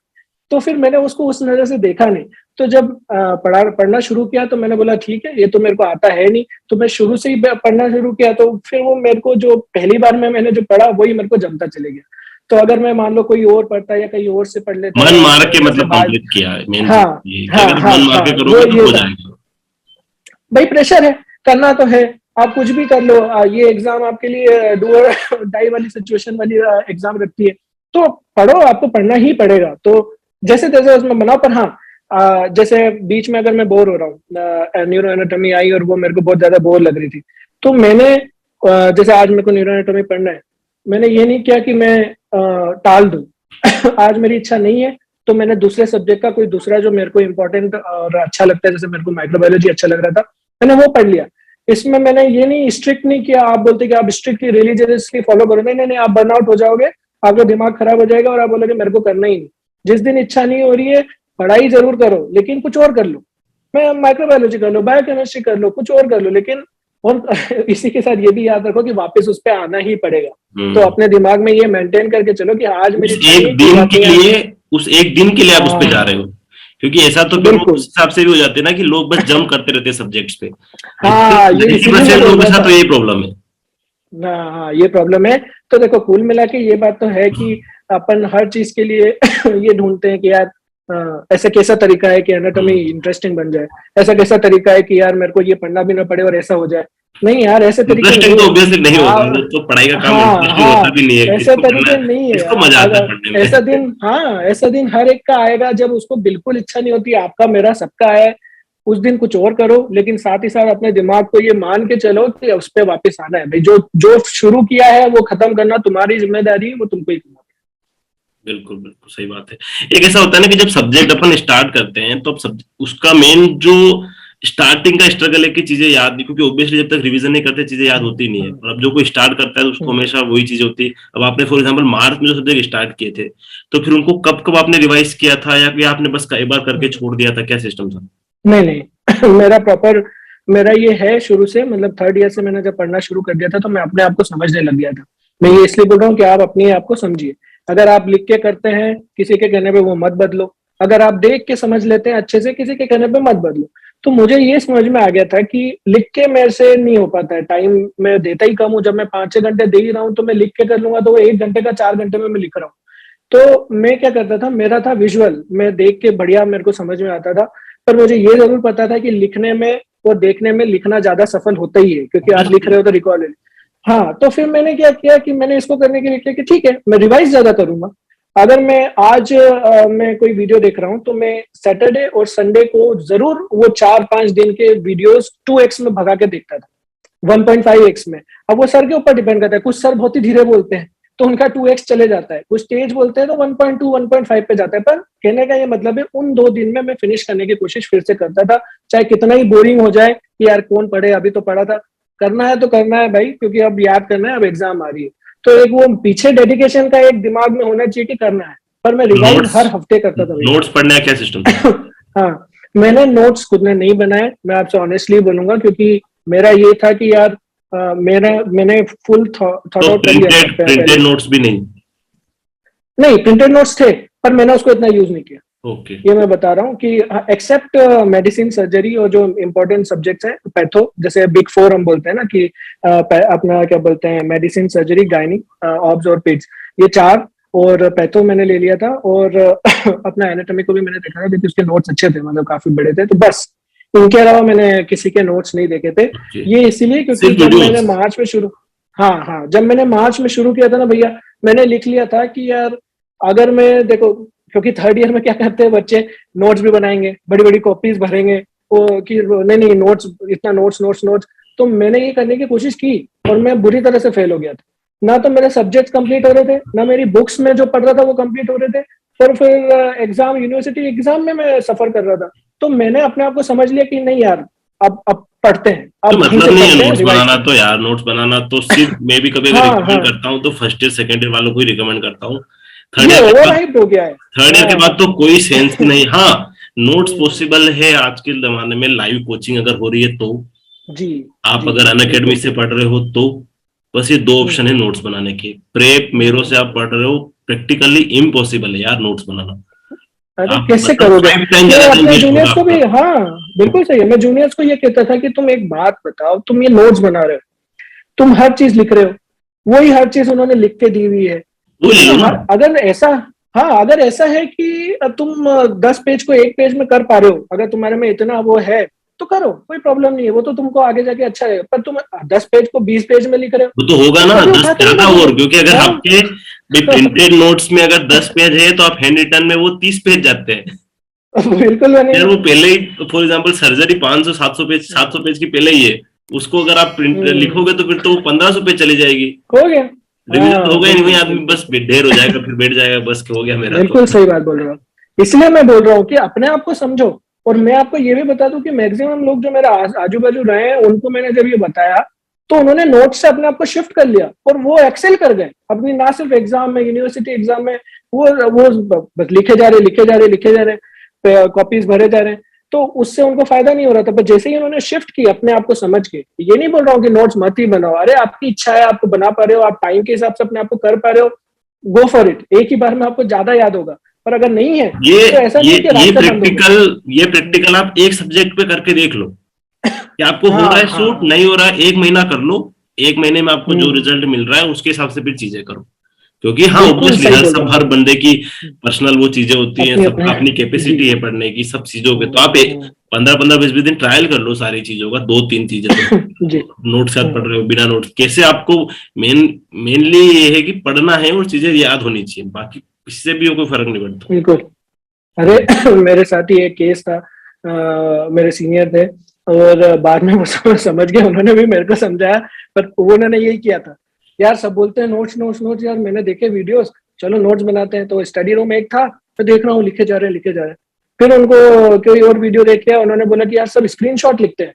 तो फिर मैंने उसको उस नजर से देखा नहीं। तो जब पढ़ना शुरू किया तो मैंने बोला ठीक है, ये तो मेरे को आता है नहीं, तो मैं शुरू से ही पढ़ना शुरू किया। तो फिर वो मेरे को जो पहली बार में मैंने जो पढ़ा वही मेरे को जमता चले गया। तो अगर मैं मान लो कोई और पढ़ता या कहीं और से पढ़ लेता,
मन मार के मतलब कंप्लीट किया है मेन
हाँ
चीज,
हाँ
अगर
हाँ
मन मार
हाँ,
के
वो
करोगे तो
ये
हो
था
जाएगा।
भाई, प्रेशर है, करना तो है, आप कुछ भी कर लो। ये एग्जाम आपके लिए डू और डाई वाली सिचुएशन वाली एग्जाम रखती है, तो पढ़ो, आपको पढ़ना ही पड़ेगा। तो जैसे तैसे उसमें बनाओ। पर हाँ, जैसे बीच में अगर मैं बोर हो रहा हूँ, न्यूरो एनाटॉमी आई और वो मेरे को बहुत ज्यादा बोर लग रही थी, तो मैंने जैसे आज मेरे को न्यूरो एनाटॉमी पढ़ना है, मैंने ये नहीं किया कि मैं टाल दूं आज मेरी इच्छा नहीं है, तो मैंने दूसरे सब्जेक्ट का कोई दूसरा जो मेरे को इंपॉर्टेंट और अच्छा लगता है, जैसे मेरे को माइक्रोबायोलॉजी अच्छा लग रहा था, मैंने वो पढ़ लिया। इसमें मैंने ये नहीं स्ट्रिक्ट नहीं किया, आप बोलते कि आप स्ट्रिक्टली रिलीजियसली फॉलो करो, नहीं नहीं नहीं, आप बर्नआउट हो जाओगे, आपका दिमाग खराब हो जाएगा और आप बोलोगे मेरे को करना ही नहीं। जिस दिन इच्छा नहीं हो रही है, पढ़ाई जरूर करो लेकिन कुछ और कर लो, मैं माइक्रोबायोलॉजी कर लो, बायोकेमिस्ट्री कर लो, कुछ और कर लो, लेकिन और इसी के साथ ये भी याद रखो कि वापस उस पर आना ही पड़ेगा। तो अपने दिमाग में ये मेंटेन करके चलो कि आज मेरी
एक दिन के लिए, उस एक दिन के लिए आप उस पे जा रहे हो, क्योंकि ऐसा तो फिर उस हिसाब से भी हो जाते हैं ना कि लोग बस जंप करते रहते हैं सब्जेक्ट्स पे।
हाँ, ये
90% लोगों के साथ तो यही प्रॉब्लम है।
हाँ, ये प्रॉब्लम है। तो देखो कुल मिला के ये बात तो है कि अपन हर चीज के लिए ये ढूंढते हैं कि यार ऐसा कैसा तरीका है कि एनाटॉमी इंटरेस्टिंग बन जाए, ऐसा कैसा तरीका है कि यार मेरे को ये पढ़ना भी ना पड़े और ऐसा हो जाए। नहीं यार, ऐसे तरीके
इंटरेस्टिंग तो ऑब्वियसली नहीं होगा, वो तो पढ़ाई का काम
हाँ
इंटरेस्टिंग होता
हाँ,
भी नहीं है।
ऐसे तरीके नहीं है।
इसको मजा आता है पढ़ने में।
ऐसा दिन, हाँ ऐसा दिन हर एक का आएगा जब उसको बिल्कुल इच्छा नहीं होती, आपका मेरा सबका है। उस दिन कुछ और करो, लेकिन साथ ही साथ अपने दिमाग को ये मान के चलो कि उस पर वापस आना है भाई। जो जो शुरू किया है वो खत्म करना तुम्हारी जिम्मेदारी है, वो तुमको ही करना।
बिल्कुल बिल्कुल सही बात है। एक ऐसा होता है ना कि जब सब्जेक्ट अपन स्टार्ट करते हैं तो अब उसका मेन जो स्टार्टिंग का स्ट्रगल है कि चीजें याद नहीं, क्योंकि ऑब्वियसली जब तक रिवीजन नहीं करते चीजें याद होती नहीं है। और अब जो कोई स्टार्ट करता है तो उसको हमेशा वही चीज होती है। अब आपने फॉर एग्जांपल मार्च में जो सब्जेक्ट स्टार्ट किए थे, तो फिर उनको कब कब आपने रिवाइज किया था, या फिर आपने बस एक बार करके छोड़ दिया था, क्या सिस्टम था?
नहीं नहीं मेरा प्रॉपर, मेरा ये है शुरू से, मतलब 3rd ईयर से मैंने जब पढ़ना शुरू कर दिया था तो मैं अपने आप को समझने लग गया था। मैं ये इसलिए बोल रहा हूँ कि आप अपने आप को समझिए। अगर आप लिख के करते हैं किसी के कहने पे, वो मत बदलो। अगर आप देख के समझ लेते हैं अच्छे से, किसी के कहने पे मत बदलो। तो मुझे ये समझ में आ गया था कि लिख के मेरे से नहीं हो पाता है, टाइम मैं देता ही कम हूँ। जब मैं 5-6 घंटे दे ही रहा हूँ तो मैं लिख के कर लूंगा, तो वो 1 घंटे का 4 घंटे में मैं लिख रहा हूँ। तो मैं क्या करता था, मेरा था विजुअल, मैं देख के बढ़िया मेरे को समझ में आता था। पर मुझे ये जरूर पता था कि लिखने में वो देखने में लिखना ज्यादा सफल होता ही है, क्योंकि आप लिख रहे हो तो रिकॉर्ड। हाँ, तो फिर मैंने क्या किया कि मैंने इसको करने के लिए किया कि ठीक है, मैं रिवाइज ज्यादा करूंगा। अगर मैं आज मैं कोई वीडियो देख रहा हूँ तो मैं सैटरडे और संडे को जरूर वो 4-5 दिन के वीडियोस 2x में भगा के देखता था, 1.5x में। अब वो सर के ऊपर डिपेंड करता है, कुछ सर बहुत ही धीरे बोलते हैं तो उनका 2x चले जाता है, कुछ तेज बोलते हैं तो 1.2 1.5 पे जाता है। पर कहने का ये मतलब है उन 2 दिन में मैं फिनिश करने की कोशिश फिर से करता था, चाहे कितना ही बोरिंग हो जाए कि यार कौन पढ़े, अभी तो पढ़ा था। करना है तो करना है भाई, क्योंकि अब याद करना है, अब एग्जाम आ रही है। तो एक वो पीछे डेडिकेशन का एक दिमाग में होना चाहिए कि करना है। पर मैं रिवाइज
नोट्स
हर हफ्ते करता था।
नोट्स पढ़ने का क्या सिस्टम था?
हाँ, मैंने नोट्स खुद ने नहीं बनाए, मैं आपसे ऑनेस्टली बोलूंगा, क्योंकि मेरा ये था कि यार मैंने फुल थॉट
तो
आउट कर लिया था
प्रिंटेड
पहले।
नोट्स भी नहीं?
नहीं, प्रिंटेड नोट्स थे, पर मैंने उसको इतना यूज नहीं किया।
ओके।
ये मैं बता रहा हूँ कि एक्सेप्ट मेडिसिन, सर्जरी और जो इम्पोर्टेंट सब्जेक्ट्स हैं, पैथो, जैसे बिग 4 हम बोलते हैं ना कि अपना क्या बोलते हैं, मेडिसिन, सर्जरी, गायनी, ऑब्स और पिड्स, ये 4। और पैथो मैंने ले लिया था, और अपना एनाटॉमी को भी मैंने देखा था क्योंकि उसके नोट्स अच्छे थे, मतलब काफी बड़े थे। तो बस इनके अलावा मैंने किसी के नोट्स नहीं देखे थे।
ओके,
ये इसीलिए क्योंकि
सिर्फ
जब मैंने
वीडियोस?
मार्च में शुरू, हाँ हाँ, जब मैंने मार्च में शुरू किया था ना भैया, मैंने लिख लिया था कि यार अगर मैं देखो, क्योंकि थर्ड ईयर में क्या करते हैं बच्चे, नोट्स भी बनाएंगे, बड़ी बड़ी कॉपीज भरेंगे, वो कि नहीं नहीं नोट्स, इतना नोट्स नोट्स नोट्स। तो मैंने ये करने की कोशिश की और मैं बुरी तरह से फेल हो गया था। ना तो मेरे सब्जेक्ट्स कंप्लीट हो रहे थे, ना मेरी बुक्स में जो पढ़ रहा था वो कंप्लीट हो रहे थे। पर फिर एग्जाम, यूनिवर्सिटी एग्जाम में मैं सफर कर रहा था। तो मैंने अपने आप को समझ लिया कि नहीं यार, अब पढ़ते हैं,
तो
अब ढंग
मतलब
से
नहीं है
पढ़ते हैं,
नोट्स
रिवाइज
बनाना,
करते
तो यार नोट्स बनाना तो सिर्फ मैं भी कभी
हैं।
अगर
हाँ हाँ,
रिकमेंड करता हूँ तो फर्स्ट ईयर सेकंड ईयर वालों को ही रिकमेंड करता हूँ। थर्ड
ये
ईयर के
ओवर
बाद,
हाइप्ड हो गया है।
थर्ड ईयर के बाद
हाँ।
तो कोई सेंस ही नहीं। हाँ, नोट्स
हम्म,
पॉसिबल है आज के जमाने में, लाइव कोचिंग अगर हो रही है तो।
जी
आप
जी,
अगर अनअकैडमी
बिल्कुल।
से पढ़ रहे हो तो बस ये 2 ऑप्शन है
हम्म
नोट्स बनाने के। प्रेप मेरो से
हम्म।
आप पढ़ रहे हो, प्रैक्टिकली इम्पॉसिबल है यार नोट्स बनाना।
अरे
आप
कैसे
मतलब
करोगे।
5 टाइम
मैं
ज्यादा टाइम
अपने
वेस्ट होगा
जूनियर्स को भी,
आपका।
हाँ बिल्कुल सही है, मैं जूनियर्स को ये कहता था कि तुम एक बात बताओ, तुम ये नोट्स बना रहे हो, तुम हर चीज लिख रहे हो, वही हर चीज उन्होंने लिख के दी हुई है।
वो ले लो
तुम
ना।
हर, अगर ऐसा, हाँ अगर ऐसा है कि तुम 10 पेज को 1 पेज में कर पा रहे हो, अगर तुम्हारे में इतना वो है तो करो, कोई प्रॉब्लम नहीं है, वो तो तुमको आगे जाके अच्छा रहेगा। पर तुम 10 पेज को 20 पेज में लिख रहे हो
वो तो होगा
तो
ना
कभी
10
उठा के नहीं
ज्यादा,
देखोगे।
और क्योंकि अगर
हाँ।
आपके प्रिंटेड नोट्स में अगर 10 पेज है तो आप हैंड रिटन में वो 30 पेज जाते हैं।
बिल्कुल
यार
बनेगा।
वो पहले ही, फॉर एग्जाम्पल सर्जरी 500 700 पेज की पहले ही है, उसको अगर आप प्रिंट
हम्म,
लिखोगे तो फिर तो वो 1500 पेज चली जाएगी।
हो गया।
रिवीजन तो
हाँ
होगा ही नहीं,
बिल्कुल
आदमी
बिल्कुल,
बस ढेर हो जाएगा, फिर बैठ जाएगा, बस हो गया मेरा तो।
बिल्कुल सही बात बोल रहे हो आप। इसलिए मैं बोल रहा हूँ कि अपने आप को समझो। और मैं आपको ये भी बता दूं कि मैक्सिमम लोग जो मेरा आजू बाजू रहे हैं, उनको मैंने जब ये बताया तो उन्होंने नोट्स से अपने आप को शिफ्ट कर लिया और वो एक्सेल कर गए अपनी, ना सिर्फ एग्जाम में, यूनिवर्सिटी एग्जाम में, वो बस लिखे जा रहे, लिखे जा रहे, लिखे जा रहे, कॉपीज भरे जा रहे हैं। तो उससे उनको फायदा नहीं हो रहा था। पर जैसे ही उन्होंने शिफ्ट की अपने आप को समझ के, ये नहीं बोल रहा हूँ कि नोट्स मत ही बनाओ, अरे आपकी इच्छा है, आपको बना पा रहे हो, आप टाइम के हिसाब से अपने आप को कर पा रहे हो, गो फॉर इट, एक ही बार में आपको ज्यादा याद होगा। पर अगर नहीं है
ये
तो ऐसा नहीं
ये
है कि
ये
रास्ते बंद हो गए।
प्रैक्टिकल आप एक सब्जेक्ट पे करके देख लो कि आपको हो रहा
हाँ
है सूट,
हाँ,
नहीं हो रहा है 1 महीना कर लो। 1 महीने में आपको जो
हम्म,
रिजल्ट मिल रहा है उसके हिसाब से फिर चीजें करो। क्योंकि हाँ,
बिल्कुल
ऑब्वियसली
सही
हर
बोल रहे
सब
हो
हर
आप।
बंदे की पर्सनल वो चीजें होती हैं,
अपने
सबका
अपने,
अपनी
जी,
कैपेसिटी है पढ़ने की सब चीजों पे। तो आप
हम्म,
15-15 20 20 दिन ट्रायल कर लो सारी चीजों का, 2 3 चीजें तो।
जी,
नोट साथ पढ़
हम्म,
रहे हो, बिना नोट कैसे आपको, मेनली ये है कि पढ़ना है और चीजें याद होनी चाहिए, बाकी इससे भी कोई फर्क नहीं पड़ता।
बिल्कुल। अरे मेरे साथ ही एक केस था, मेरे सीनियर थे और बाद में वो समझ गए, उन्होंने भी मेरे को समझाया। पर वो उन्होंने यही किया था, यार सब बोलते हैं नोट्स नोट्स नोट्स, यार मैंने देखे वीडियोस, चलो नोट्स बनाते हैं। तो स्टडी रूम एक था, मैं देख रहा हूँ लिखे जा रहे हैं, लिखे जा रहे हैं। फिर उनको कोई और वीडियो देख लिया, उन्होंने बोला कि यार सब स्क्रीनशॉट लिखते हैं।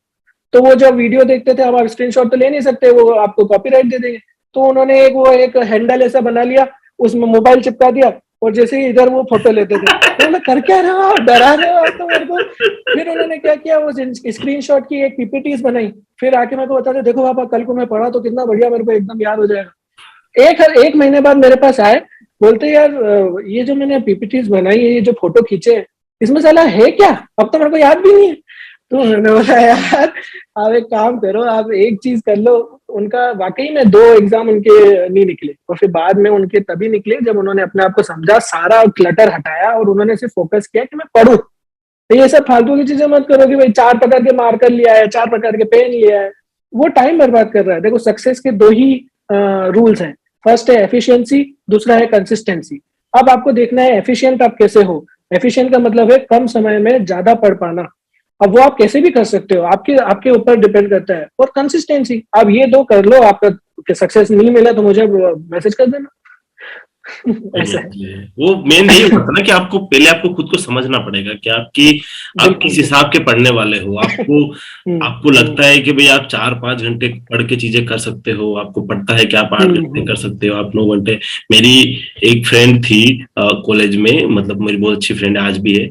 तो वो जब वीडियो देखते थे, अब आप स्क्रीनशॉट तो ले नहीं सकते, वो आपको कॉपीराइट दे देंगे। तो उन्होंने एक हैंडल ऐसा बना लिया, उसमें मोबाइल चिपका दिया, और जैसे ही इधर वो फोटो लेते थे, तो बोला कर क्या रहे हो आप, डरा रहे हो आप तो मेरे को। फिर उन्होंने क्या किया, वो स्क्रीनशॉट की एक पीपीटीज बनाई, फिर आके मेरे को बताते, देखो पापा कल को मैं पढ़ा तो कितना बढ़िया, मेरे को एकदम याद हो जाएगा। एक महीने बाद मेरे पास आए, बोलते यार ये जो मैंने पीपीटीज बनाई है, ये जो फोटो खींचे हैं, इसमें साला है क्या, अब तो मेरे को याद भी नहीं है। तो मैंने बोला यार आप एक काम करो, आप एक चीज कर लो। उनका वाकई में 2 एग्जाम उनके नहीं निकले, और फिर बाद में उनके तभी निकले जब उन्होंने अपने आप को समझा, सारा क्लटर हटाया और उन्होंने सिर्फ फोकस किया कि मैं पढ़ूं। तो ये सब फालतू की चीजें मत करो कि भाई 4 प्रकार के मार्कर लिया है, 4 प्रकार के पेन लिया है, वो टाइम बर्बाद कर रहा है। देखो सक्सेस के 2 ही रूल्स हैं, फर्स्ट है एफिशिएंसी, दूसरा है कंसिस्टेंसी। अब आपको देखना है एफिशिएंट आप कैसे हो। एफिशिएंट का मतलब है कम समय में ज्यादा पढ़ पाना। अब वो आप कैसे भी कर सकते हो, आपके आपके ऊपर डिपेंड करता है। और कंसिस्टेंसी, अब ये 2 कर लो, आपका सक्सेस नहीं मिला तो मुझे मैसेज कर देना। ऐसा है।
वो मेन यही होता है ना कि आपको पहले आपको खुद को समझना पड़ेगा कि आप किस हिसाब के पढ़ने वाले हो। आपको लगता है कि भाई आप 4-5 घंटे पढ़ के चीजें कर सकते हो, आपको पढ़ता है कि आप 8 घंटे कर सकते हो, आप 9 घंटे। मेरी एक फ्रेंड थी कॉलेज में, मतलब मेरी बहुत अच्छी फ्रेंड आज भी है।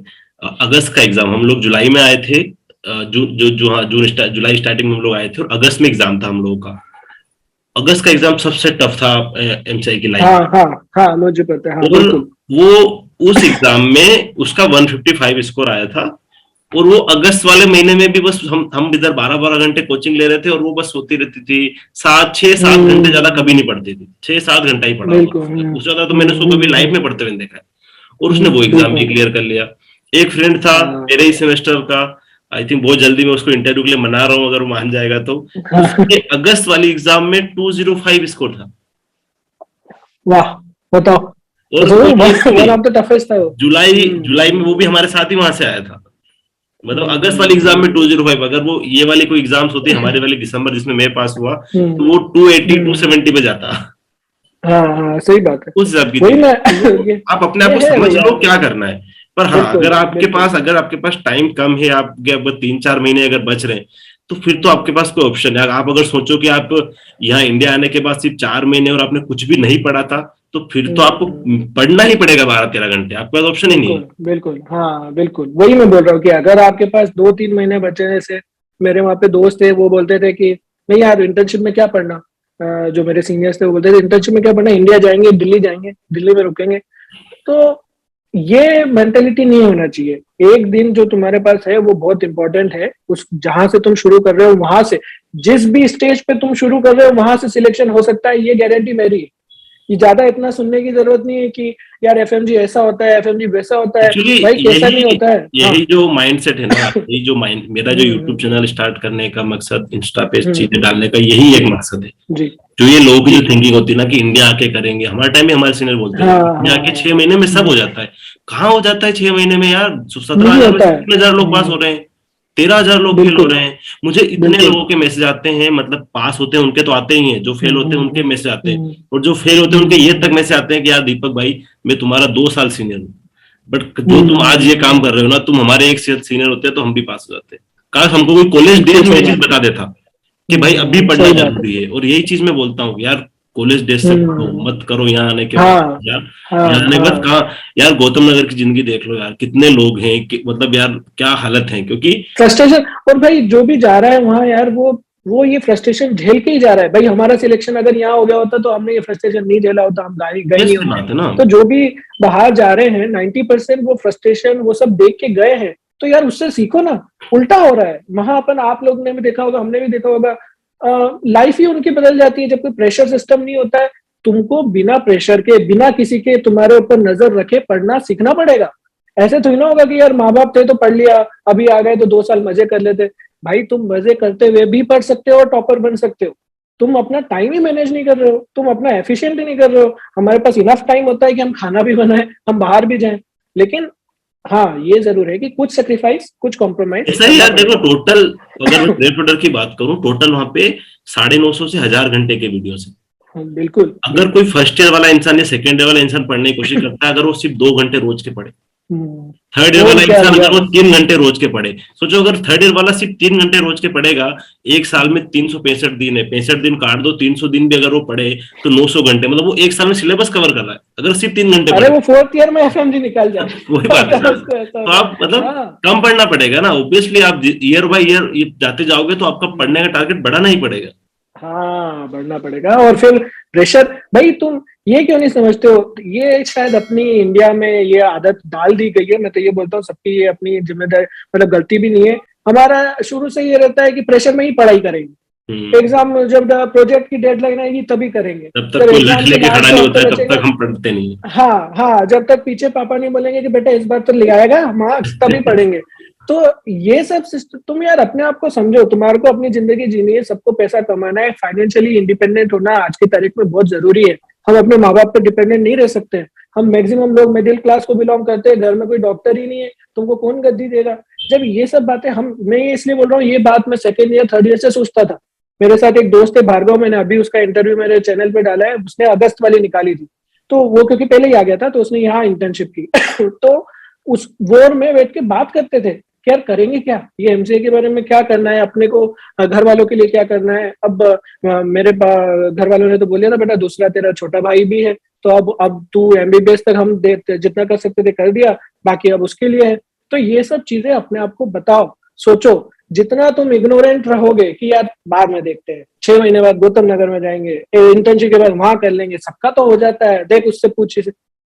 अगस्त का एग्जाम, हम लोग जुलाई में आए थे, जुलाई स्टार्टिंग में हम लोग आए थे और अगस्त में एग्जाम था हम लोगों का। अगस्त का एग्जाम सबसे टफ था एमसीआई की लाइफ में।
हाँ मुझे पता है। हाँ,
और
बिल्कुल।
वो उस एग्जाम में उसका 155 स्कोर आया था। और वो अगस्त वाले महीने में भी बस हम इधर 12-12 घंटे कोचिंग ले रहे थे और वो बस सोती रहती थी। 6-7 घंटे ज्यादा कभी नहीं पढ़ती थी, 6-7 घंटा ही पढ़ा होगा। उससे ज्यादा तो मैंने उसको कभी लाइफ में पढ़ते हुए देखा है। और उसने वो एग्जाम भी क्लियर कर लिया। एक फ्रेंड था मेरे ही सेमेस्टर का, आई थिंक बहुत जल्दी मैं उसको इंटरव्यू के लिए मना रहा हूँ, अगर वो मान जाएगा तो। उसके अगस्त वाली एग्जाम में 205 स्कोर था।
वाह, बताओ।
और
वन ऑफ द टफेस्ट था वो।
जुलाई में वो भी हमारे साथ ही वहां से आया था। मतलब अगस्त वाली एग्जाम में 205, अगर वो ये वाली कोई एग्जाम्स होती हमारे वाली दिसंबर जिसमें मैं पास हुआ, तो वो 280-270 पे जाता।
हाँ, सही बात है।
उस हिसाब की
वही मैं
आप अपने आप को समझ लो क्या करना है। पर हाँ, अगर आपके पास टाइम कम है, आपके 3-4 महीने अगर बच रहे हैं, तो फिर तो आपके पास कोई ऑप्शन है। आप अगर सोचो कि आप यहाँ इंडिया आने के बाद सिर्फ 4 महीने और आपने कुछ भी नहीं पढ़ा था, तो फिर तो आपको पढ़ना ही पड़ेगा 12-13 घंटे, आपके पास ऑप्शन ही नहीं है।
बिल्कुल, हाँ बिल्कुल, वही मैं बोल रहा हूँ कि अगर आपके पास 2-3 महीने बचे, जैसे मेरे वहाँ पे दोस्त थे, वो बोलते थे कि नहीं यार इंटर्नशिप में क्या पढ़ना। जो मेरे सीनियर्स थे वो बोलते थे इंटर्नशिप में क्या पढ़ना, इंडिया जाएंगे, दिल्ली जाएंगे, दिल्ली में रुकेंगे। तो ये मेंटेलिटी नहीं होना चाहिए। एक दिन जो तुम्हारे पास है वो बहुत इंपॉर्टेंट है। उस जहां से तुम शुरू कर रहे हो, वहां से जिस भी स्टेज पे तुम शुरू कर रहे हो वहां से सिलेक्शन हो सकता है, ये गारंटी मेरी है। ये ज्यादा इतना सुनने की जरूरत नहीं है कि यार एफएमजी ऐसा होता है, एफएमजी वैसा होता है। भाई कैसा नहीं होता है।
यही जो माइंडसेट है ना, यही जो मेरा जो यूट्यूब चैनल स्टार्ट करने का मकसद, इंस्टा पे चीजें डालने का, यही एक मकसद है। जो ये लोगों की जो थिंकिंग होती है ना कि इंडिया आके करेंगे, हमारे टाइम में हमारे सीनियर बोलते हैं इंडिया आके 6 महीने में सब हो जाता है। कहाँ हो जाता है 6 महीने में यार? 17,000 लोग पास हो रहे हैं, 13,000 लोग फेल हो रहे हैं। मुझे इतने लोगों के मैसेज आते हैं, मतलब पास होते हैं उनके तो आते ही हैं, जो फेल होते हैं उनके मैसेज आते हैं, और जो फेल होते हैं उनके ये तक मैसेज आते हैं कि यार दीपक भाई मैं तुम्हारा 2 साल सीनियर हूँ, बट जो तुम आज ये काम कर रहे हो ना, तुम हमारे एक सीनियर होते तो हम भी पास हो जाते। काश हमको कोई कॉलेज डेज में ये चीज बता देता कि भाई अभी पढ़ना जरूरी है। और यही चीज मैं बोलता हूँ यार, कॉलेज डेज से पढ़ो, मत करो यहाँ आने के बाद। यार यहाँ आने के बाद कहाँ, यार गौतम नगर की जिंदगी देख लो यार, कितने लोग हैं मतलब यार क्या हालत है। क्योंकि
फ्रस्ट्रेशन, और भाई जो भी जा रहा है वहां यार, वो ये फ्रस्ट्रेशन झेल के ही जा रहा है। भाई हमारा सिलेक्शन अगर यहाँ हो गया होता तो हमने ये फ्रस्ट्रेशन नहीं झेला होता, हम गए नहीं होते। तो जो भी बाहर जा रहे हैं 90% वो फ्रस्ट्रेशन वो सब देख के गए हैं। तो यार उससे सीखो ना। उल्टा हो रहा है वहां, अपन आप लोग ने भी देखा होगा, हमने भी देखा होगा, लाइफ ही उनकी बदल जाती है जब कोई प्रेशर सिस्टम नहीं होता है। तुमको बिना प्रेशर के, बिना किसी के तुम्हारे ऊपर नजर रखे पढ़ना सीखना पड़ेगा। ऐसे तो ही ना होगा कि यार माँ बाप थे तो पढ़ लिया, अभी आ गए तो 2 साल मजे कर लेते। भाई तुम मजे करते हुए भी पढ़ सकते हो और टॉपर बन सकते हो। तुम अपना टाइम ही मैनेज नहीं कर रहे हो, तुम अपना एफिशिएंट ही नहीं कर रहे हो। हमारे पास इनफ टाइम होता है कि हम खाना भी बनाए, हम बाहर भी जाएं, लेकिन हाँ ये जरूर है कि कुछ सेक्रीफाइस, कुछ कॉम्प्रोमाइज।
ऐसा ही यार देखो, टोटल अगर मैं प्रेपरेटर की बात करूं, टोटल वहां पे 950 से 1000 घंटे के वीडियोस है।
बिल्कुल।
अगर कोई फर्स्ट ईयर वाला इंसान या सेकंड ईयर वाला इंसान पढ़ने की कोशिश करता है, अगर वो सिर्फ 2 घंटे रोज के पढ़े, थर्ड ईयर वाला इंसान अगर वो 3 घंटे रोज के पढ़े, सोचो अगर थर्ड ईयर वाला सिर्फ 3 घंटे रोज के पढ़ेगा, एक साल में 365 दिन है, 65 दिन काट दो, 300 दिन भी अगर वो पढ़े तो 900 घंटे, मतलब वो एक साल में सिलेबस कवर कर रहा है अगर सिर्फ 3 घंटे।
अरे वो 4th ईयर में एफएमजी निकाल जाए।
वही बात है। तो आप मतलब कम पढ़ना पड़ेगा ना, ऑब्वियसली आप ईयर बाय ईयर जाते जाओगे तो आपका पढ़ने का टारगेट बढ़ाना ही पड़ेगा।
हाँ बढ़ना पड़ेगा। और फिर प्रेशर, भाई तुम ये क्यों नहीं समझते हो, ये शायद अपनी इंडिया में ये आदत डाल दी गई है। मैं तो ये बोलता हूँ सबकी ये अपनी जिम्मेदारी, मतलब गलती भी नहीं है। हमारा शुरू से ये रहता है कि प्रेशर में ही पढ़ाई करेंगे, एग्जाम जब प्रोजेक्ट की डेडलाइन आएगी तभी करेंगे,
जब तक कोई लिख लेके खड़ा नहीं होता है तब तक हम पढ़ते नहीं।
हाँ, जब तक पीछे पापा नहीं बोलेंगे कि बेटा इस बार तो ले आएगा मार्क्स, तभी पढ़ेंगे। तो ये सब सिस्टम, तुम यार अपने आप को समझो, तुम्हारे को अपनी जिंदगी जीनी है, सबको पैसा कमाना है, फाइनेंशियली इंडिपेंडेंट होना आज की तारीख में बहुत जरूरी है। हम अपने माँ बाप पे डिपेंडेंट नहीं रह सकते। हम मैक्सिमम लोग मिडिल क्लास को बिलोंग करते हैं, घर में कोई डॉक्टर ही नहीं है, तुमको कौन गद्दी देगा? जब ये सब बातें मैं ये इसलिए बोल रहा हूँ, ये बात मैं सेकेंड ईयर थर्ड ईयर से सोचता था। मेरे साथ एक दोस्त है भार्गव, मैंने अभी उसका इंटरव्यू मेरे चैनल पे डाला है, उसने अगस्त वाली निकाली थी, तो वो क्योंकि पहले ही आ गया था तो उसने यहाँ इंटर्नशिप की तो उस वोर में बैठ के बात करते थे कि यार करेंगे क्या, ये एमसीए के बारे में क्या करना है अपने को, घर वालों के लिए क्या करना है। अब मेरे घर वालों ने तो बोल दिया था बेटा दूसरा तेरा छोटा भाई भी है, तो अब तू एमबीबीएस तक हम जितना कर सकते थे कर दिया, बाकी अब उसके लिए है। तो ये सब चीजें अपने आप को बताओ, सोचो। जितना तुम इग्नोरेंट रहोगे कि यार बाद में देखते हैं, 6 महीने बाद गौतम नगर में जाएंगे, इंटर्नशिप के बाद वहां कर लेंगे, सबका तो हो जाता है, देख उससे पूछ,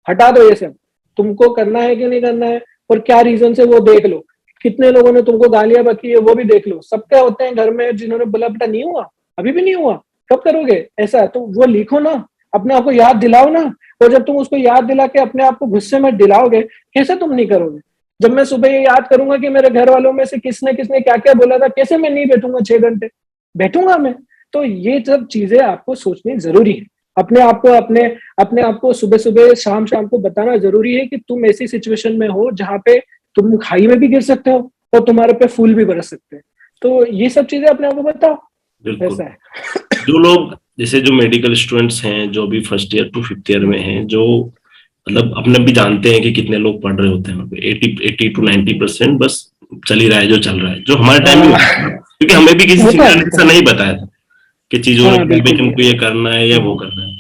हटा दो ये सब। तुमको करना है कि नहीं करना है और क्या रीजन से, वो देख लो। कितने लोगों ने तुमको गालियां बकी है वो भी देख लो। सबका होते हैं घर में जिन्होंने बोला बेटा नहीं हुआ, अभी भी नहीं हुआ, कब करोगे ऐसा, तो वो लिखो ना, अपने आप को याद दिलाओ ना। और जब तुम उसको याद दिला के अपने आप को गुस्से में दिलाओगे, कैसे तुम नहीं करोगे? जब मैं सुबह ये याद करूंगा कि मेरे घर वालों में से किसने किसने क्या क्या बोला था, कैसे मैं नहीं बैठूंगा 6 घंटे, बैठूंगा मैं। तो ये सब चीजें आपको सोचनी जरूरी है। अपने आप को सुबह सुबह शाम शाम को बताना जरूरी है कि तुम ऐसी सिचुएशन में हो जहाँ पे तुम खाई में भी गिर सकते हो और तुम्हारे पे फूल भी बरस सकते हैं। तो ये सब चीजें अपने आप को बताओ। ऐसा है।
जो लोग जैसे जो मेडिकल स्टूडेंट्स हैं, जो भी first year to fifth year में हैं, जो मतलब अपने भी जानते हैं कि कितने लोग पढ़ रहे होते हैं वहाँ पे, 80 to 90% बस चल ही रहा है जो चल रहा है, जो हमारे टाइम में, क्योंकि हमें भी किसी सीनियर ने ऐसा नहीं बताया था कि चीजों में तुमको ये करना है या वो करना है।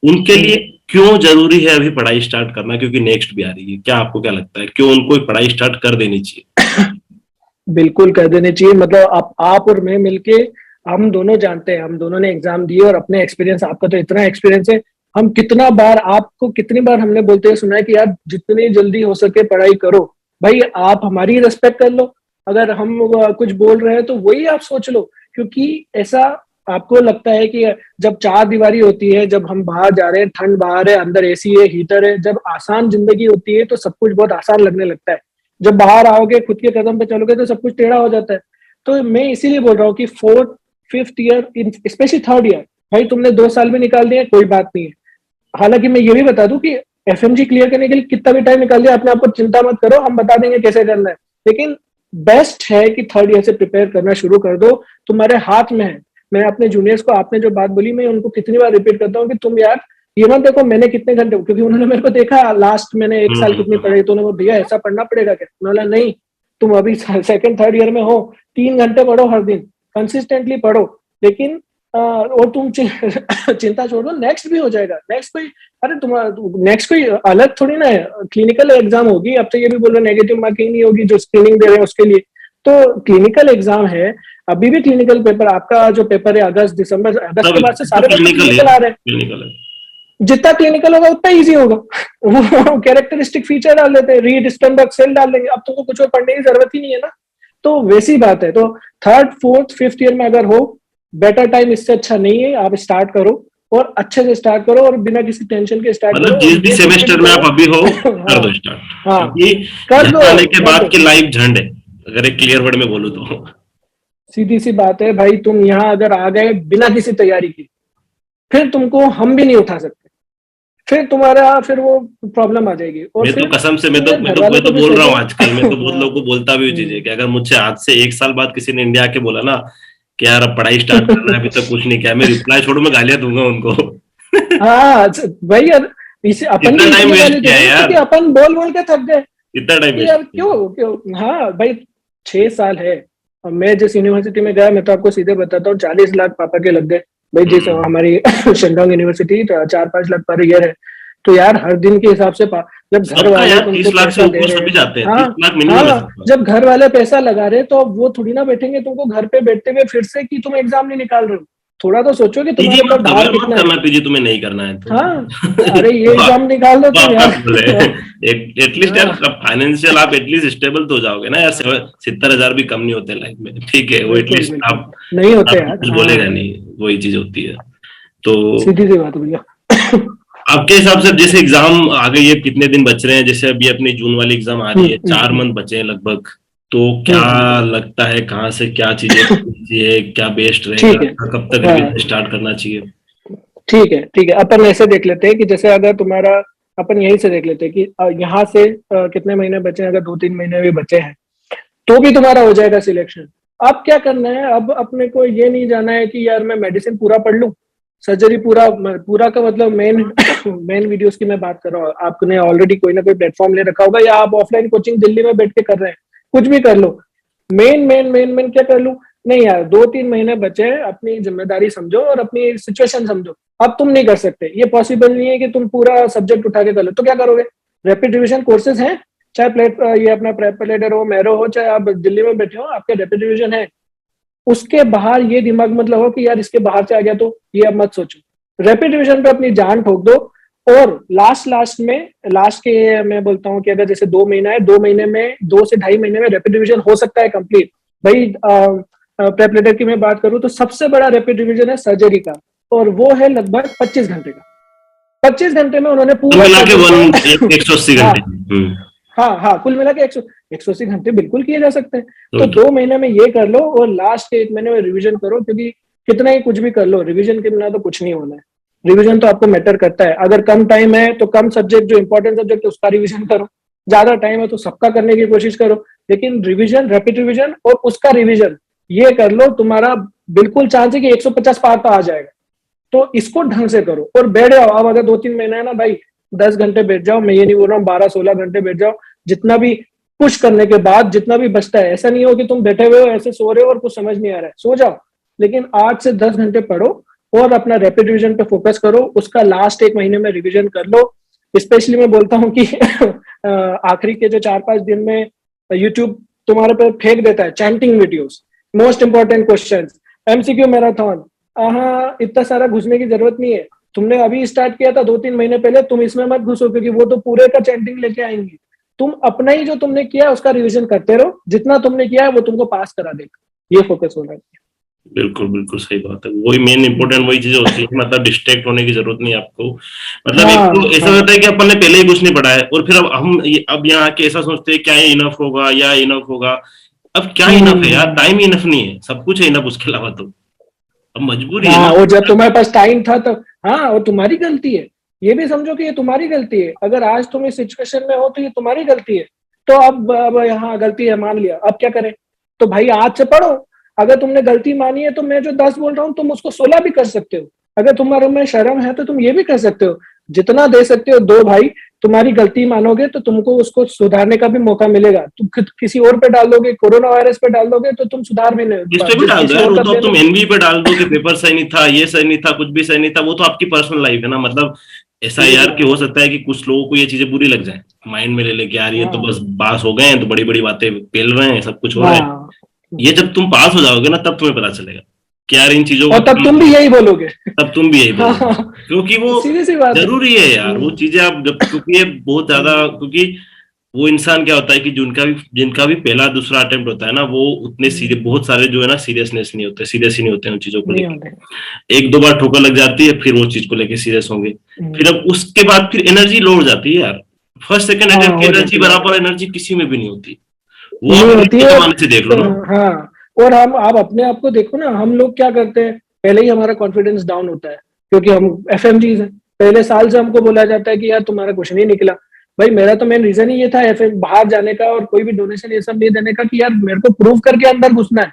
उनके लिए क्यों जरूरी है अभी पढ़ाई स्टार्ट करना, क्योंकि नेक्स्ट भी आ रही है? क्या आपको क्या लगता है, क्यों उनको पढ़ाई स्टार्ट कर देनी चाहिए?
बिल्कुल कर देनी चाहिए। मतलब आप और मैं मिलके, हम दोनों जानते हैं, हम दोनों ने एग्जाम दिए और अपने एक्सपीरियंस, आपका तो इतना एक्सपीरियंस है, हम कितनी बार हमने बोलते हुए सुना है कि यार जितनी जल्दी हो सके पढ़ाई करो। भाई आप हमारी रिस्पेक्ट कर लो, अगर हम कुछ बोल रहे हैं तो वही आप सोच लो। क्योंकि ऐसा आपको लगता है कि जब 4 दीवारी होती है, जब हम बाहर जा रहे हैं, ठंड बाहर है, अंदर एसी है, हीटर है, जब आसान जिंदगी होती है तो सब कुछ बहुत आसान लगने लगता है। जब बाहर आओगे, खुद के कदम पे चलोगे तो सब कुछ टेढ़ा हो जाता है। तो मैं इसीलिए बोल रहा हूँ कि 4th 5th year, specially 3rd year, भाई तुमने 2 साल में निकाल दिया, कोई बात नहीं है। हालांकि मैं ये भी बता दूं कि एफएमजी क्लियर करने के लिए कितना भी टाइम निकाल दिया, अपने आप को चिंता मत करो, हम बता देंगे कैसे करना है। लेकिन बेस्ट है कि 3rd ईयर से प्रिपेयर करना शुरू कर दो, तुम्हारे हाथ में है। मैं अपने जूनियर्स को, आपने जो बात बोली, मैं उनको कितनी बार रिपीट करता हूँ कि तुम यार ये मत देखो मैंने कितने घंटे, क्योंकि उन्होंने मेरे को देखा लास्ट मैंने 1 साल कितनी पढ़ाई, तो उन्होंने भैया ऐसा पढ़ना पड़ेगा क्या? उन्होंने नहीं, तुम अभी 2nd 3rd ईयर में हो, 3 घंटे पढ़ो हर दिन, कंसिस्टेंटली पढ़ो। लेकिन और तुम चिंता छोड़ दो, नेक्स्ट भी हो जाएगा। नेक्स्ट कोई, अरे तुम्हारा नेक्स्ट कोई अलग थोड़ी ना है, क्लिनिकल एग्जाम होगी। अब तो ये भी बोल रहे नेगेटिव मार्किंग नहीं होगी, जो स्क्रीनिंग दे रहे हैं उसके लिए तो क्लिनिकल एग्जाम है। अभी भी क्लिनिकल पेपर, आपका जो पेपर है अगस्त के बाद से सारे क्लिनिकल आ रहे हैं। जितना क्लिनिकल होगा उतना इजी होगा। वो कैरेक्टरिस्टिक फीचर डाल देते हैं, रीड स्टर्नबर्ग सेल डाल देंगे, अब तुमको कुछ और पढ़ने की जरूरत ही नहीं है ना। तो वैसी बात है। तो 3rd 4th 5th ईयर में अगर हो, बेटर टाइम इससे अच्छा नहीं है। आप स्टार्ट करो और अच्छे से स्टार्ट करो और बिना किसी टेंशन के स्टार्ट करो।
जिस भी सेमेस्टर में आप अभी हो कर दो स्टार्ट, क्योंकि कर दो, आने के बाद की लाइफ झंड है, अगर एक क्लियर वर्ड में बोलूं तो।
सीधी सी बात है भाई, तुम यहाँ अगर आ गए बिना किसी तैयारी की, फिर तुमको हम भी नहीं उठा सकते, फिर वो प्रॉब्लम आ जाएगी। और
मैं तो कसम से मैं तो बोल रहा हूँ आजकल, मैं तो बहुत लोगों को बोलता भी चीज है कि अगर मुझसे आज से 1 साल बाद किसी ने इंडिया आके बोला ना कि यार अब पढ़ाई स्टार्ट करना है, अभी तक कुछ नहीं किया, मैं रिप्लाई छोड़ो, मैं गालियां दूंगा उनको।
हाँ भाई यार, अपन
टाइम वेस्ट किया यार,
अपन बोल के थक गए,
इतना टाइम
यार क्यों। हाँ भाई 6 साल है। मैं जिस यूनिवर्सिटी में गया, मैं तो आपको सीधे बताता हूँ, 40 लाख पापा के लग गए भाई। जैसे हमारी शिंगोंग यूनिवर्सिटी 4-5 लाख पर ईयर है, तो यार हर दिन के हिसाब से जब घर वाले तुमको पैसा दे रहे हैं, हाँ, जब घर वाले पैसा लगा रहे तो वो थोड़ी ना बैठेंगे तुमको घर पे बैठते हुए फिर से कि तुम एग्जाम नहीं निकाल रहे हो। थोड़ा तो सोचो कि तुम्हारे ऊपर भार कितना है।
पीजी तुम्हें नहीं करना है तो
हाँ, अरे ये एग्जाम निकाल दो तुम यार।
एटलीस्ट यार फाइनेंशियल आप एटलीस्ट स्टेबल तो हो जाओगे ना यार। 70,000 भी कम नहीं होते लाइफ में, ठीक है, वो एटलीस्ट आप नहीं होते यार, कुछ बोलेगा नहीं, वही चीज होती है। तो
सीधी सी बात भैया।
आपके हिसाब से जैसे एग्जाम आ गई है, कितने दिन बच रहे हैं? जैसे अभी अपनी जून वाली एग्जाम आ रही है, 4 मंथ बचे हैं लगभग, तो क्या लगता है कहाँ से क्या चीजें चाहिए, क्या बेस्ट
ठीक
रहेगा,
है।
कब तक
हाँ
रिवीजन स्टार्ट करना चाहिए?
ठीक है ठीक है, अपन ऐसे देख लेते हैं कि जैसे अगर तुम्हारा, अपन यहीं से देख लेते हैं कि यहाँ से कितने महीने बचे हैं, अगर 2-3 महीने भी बचे हैं तो भी तुम्हारा हो जाएगा सिलेक्शन। अब क्या करना है, अब अपने को ये नहीं जाना है कि यार मैं मेडिसिन पूरा पढ़ लूं, सर्जरी पूरा पूरा का मतलब मेन मेन वीडियोस की मैं बात कर रहा हूँ। आपने ऑलरेडी कोई ना कोई प्लेटफॉर्म ले रखा होगा, या आप ऑफलाइन कोचिंग दिल्ली में बैठ के कर रहे हैं, कुछ भी कर लो। मेन मेन मेन मेन क्या कर लूं? नहीं यार, 2-3 महीने बचे हैं, अपनी जिम्मेदारी समझो और अपनी सिचुएशन समझो। अब तुम नहीं कर सकते, ये पॉसिबल नहीं है कि तुम पूरा सब्जेक्ट उठा के कर लो, तो क्या करोगे? रैपिड रिविजन कोर्सेज हैं, चाहे ये अपना प्रेपलेटर हो, मैरो हो, चाहे आप दिल्ली में बैठे हो, आपके रैपिड रिविजन है। उसके बाहर ये दिमाग मत लगाओ कि यार इसके बाहर से आ गया तो, ये अब मत सोचो। रैपिड रिविजन पे अपनी जान ठोक दो। और लास्ट में, लास्ट के मैं बोलता हूँ कि अगर जैसे 2 महीना है, 2 महीने में, 2 से ढाई महीने में रैपिड रिविजन हो सकता है कंप्लीट। भाई प्रेपलेटर की मैं बात करूँ तो सबसे बड़ा रैपिड रिविजन है सर्जरी का, और वो है लगभग 25 घंटे का। 25 घंटे में उन्होंने
तो
पूरा
मिला के
सर्जरी
180
हाँ
घंटे।
हाँ हाँ, कुल मिला के 180 घंटे बिल्कुल किए जा सकते हैं। तो
तो
2 महीने में ये कर लो, और लास्ट के 1 महीने में रिवीजन करो, क्योंकि कितना ही कुछ भी कर लो, रिवीजन के बिना तो कुछ नहीं होना है। रिवीजन तो आपको मैटर करता है। अगर कम टाइम है तो कम सब्जेक्ट, जो इंपॉर्टेंट सब्जेक्ट है उसका रिवीजन करो, ज्यादा टाइम है तो सबका करने की कोशिश करो, लेकिन रिवीजन, रैपिड रिवीजन और उसका रिवीजन ये कर लो, तुम्हारा बिल्कुल चांस है कि 150 पार तो आ जाएगा। तो इसको ढंग से करो और बैठ जाओ। अब अगर 2-3 महीना है ना भाई, 10 घंटे बैठ जाओ, मैं ये नहीं बोल रहा हूँ 12-16 घंटे बैठ जाओ, जितना भी पुश करने के बाद जितना भी बचता है। ऐसा नहीं हो कि तुम बैठे हुए हो ऐसे सो रहे हो और कुछ समझ नहीं आ रहा है, सो जाओ, लेकिन 8 से 10 घंटे पढ़ो और अपना रैपिड रिवीजन पे फोकस करो। उसका लास्ट 1 महीने में रिवीजन कर लो। स्पेशली मैं बोलता हूँ कि आखिरी के जो 4-5 दिन में यूट्यूब तुम्हारे पर फेंक देता है chanting videos, most important questions, MCQ marathon. हाँ, इतना सारा घुसने की जरूरत नहीं है। तुमने अभी स्टार्ट किया था 2-3 महीने पहले, तुम इसमें मत घुसो, क्योंकि वो तो पूरे का चैंटिंग लेके आएंगे। तुम अपना ही जो तुमने किया उसका रिवीजन करते रहो, जितना तुमने किया है वो तुमको पास करा देगा। ये फोकस होना चाहिए।
बिल्कुल बिल्कुल सही बात है, वही मेन इंपॉर्टेंट वही चीजें होती है, मतलब डिस्ट्रैक्ट होने की जरूरत नहीं आपको। मतलब एक
हाँ
तो ऐसा
हाँ
होता है कि अपन ने पहले ही कुछ नहीं पढ़ा है, और फिर अब हम अब यहाँ आके ऐसा सोचते हैं क्या ये इनफ होगा या इनफ होगा। अब क्या इनफ है यार,
हम्म,
टाइम इनफ नहीं है, सब कुछ है इनफ उसके अलावा तो। अब मजबूरी है
हाँ,
ना।
और जब तुम्हारे पास टाइम था तो, हाँ, और तुम्हारी गलती है। ये भी समझो कि ये तुम्हारी गलती है। अगर आज तुम इस सिचुएशन में हो तो ये तुम्हारी गलती है। तो अब यहाँ गलती है, मान लिया, अब क्या करें? तो भाई आज से पढ़ो। अगर तुमने गलती मानी है तो मैं जो 10 बोल रहा हूँ तुम उसको 16 भी कर सकते हो। अगर तुम्हारे में शर्म है तो तुम ये भी कर सकते हो। जितना दे सकते हो दो भाई। तुम्हारी गलती मानोगे तो तुमको उसको सुधारने का भी मौका मिलेगा। तुम किसी और पे डाल दोगे, कोरोना वायरस पे डाल दोगे, तो तुम सुधार भी
इस
नहीं,
पे भी डाल दो
किसी
यार,
और
वो
का
तो अब
देना।
तुम एनवी पे डाल दो कि पेपर सही नहीं था, ये सही नहीं था, कुछ भी सही नहीं था, वो तो आपकी पर्सनल लाइफ है ना। मतलब ऐसा है
सीधी सी
यार कि
बात
हो
है।
सकता है कि कुछ लोगों को ये चीजें बुरी लग जाए, माइंड में ले लेके यार ये तो
हाँ
बस पास हो गए हैं तो बड़ी बड़ी बातें पेल रहे हैं, सब कुछ हो रहा है।
हाँ।
ये जब तुम पास हो जाओगे ना तब तुम्हें पता चलेगा कि यार इन चीजों का
और तब
क्या
तुम भी
मतलब।
यही बोलोगे।
तब तुम भी यही बोलोगे,
हाँ,
क्योंकि वो
सीधी सी बात है।
जरूरी है यार वो चीजें। आप जब, क्योंकि ये बहुत ज्यादा,
हम्म,
क्योंकि वो इंसान क्या होता है कि जिनका भी पहला दूसरा अटेम्प्ट होता है ना, वो उतने सीरियस,
हम्म,
बहुत सारे जो है ना सीरियसनेस नहीं होते, सीरियस ही नहीं होते हैं उन चीजों को
नहीं
लेके।
होते।
एक दो बार ठोकर लग जाती है फिर वो चीज को लेके सीरियस होंगे। फिर अब उसके बाद फिर एनर्जी लो हो जाती है यार। फर्स्ट सेकंड
हाँ,
अटेम्प्ट की
हो
एनर्जी
जाती है, हो
बराबर
जाती
एनर्जी किसी में भी नहीं होती। वो
नहीं
आप
होती
अपने
है।
जमाने से देख लो ना।
हाँ, और हम, आप अपने आप को देखो ना, हम लोग क्या करते हैं, पहले ही हमारा कॉन्फिडेंस डाउन होता है, क्योंकि हम एफएमजीज हैं। पहले साल से हमको बोला जाता है कि यार तुम्हारा कुछ नहीं निकला। भाई मेरा तो मेन रीजन ही ये था एफएम बाहर जाने का, और कोई भी डोनेशन ये सब नहीं देने का, कि यार मेरे को प्रूव करके अंदर घुसना है।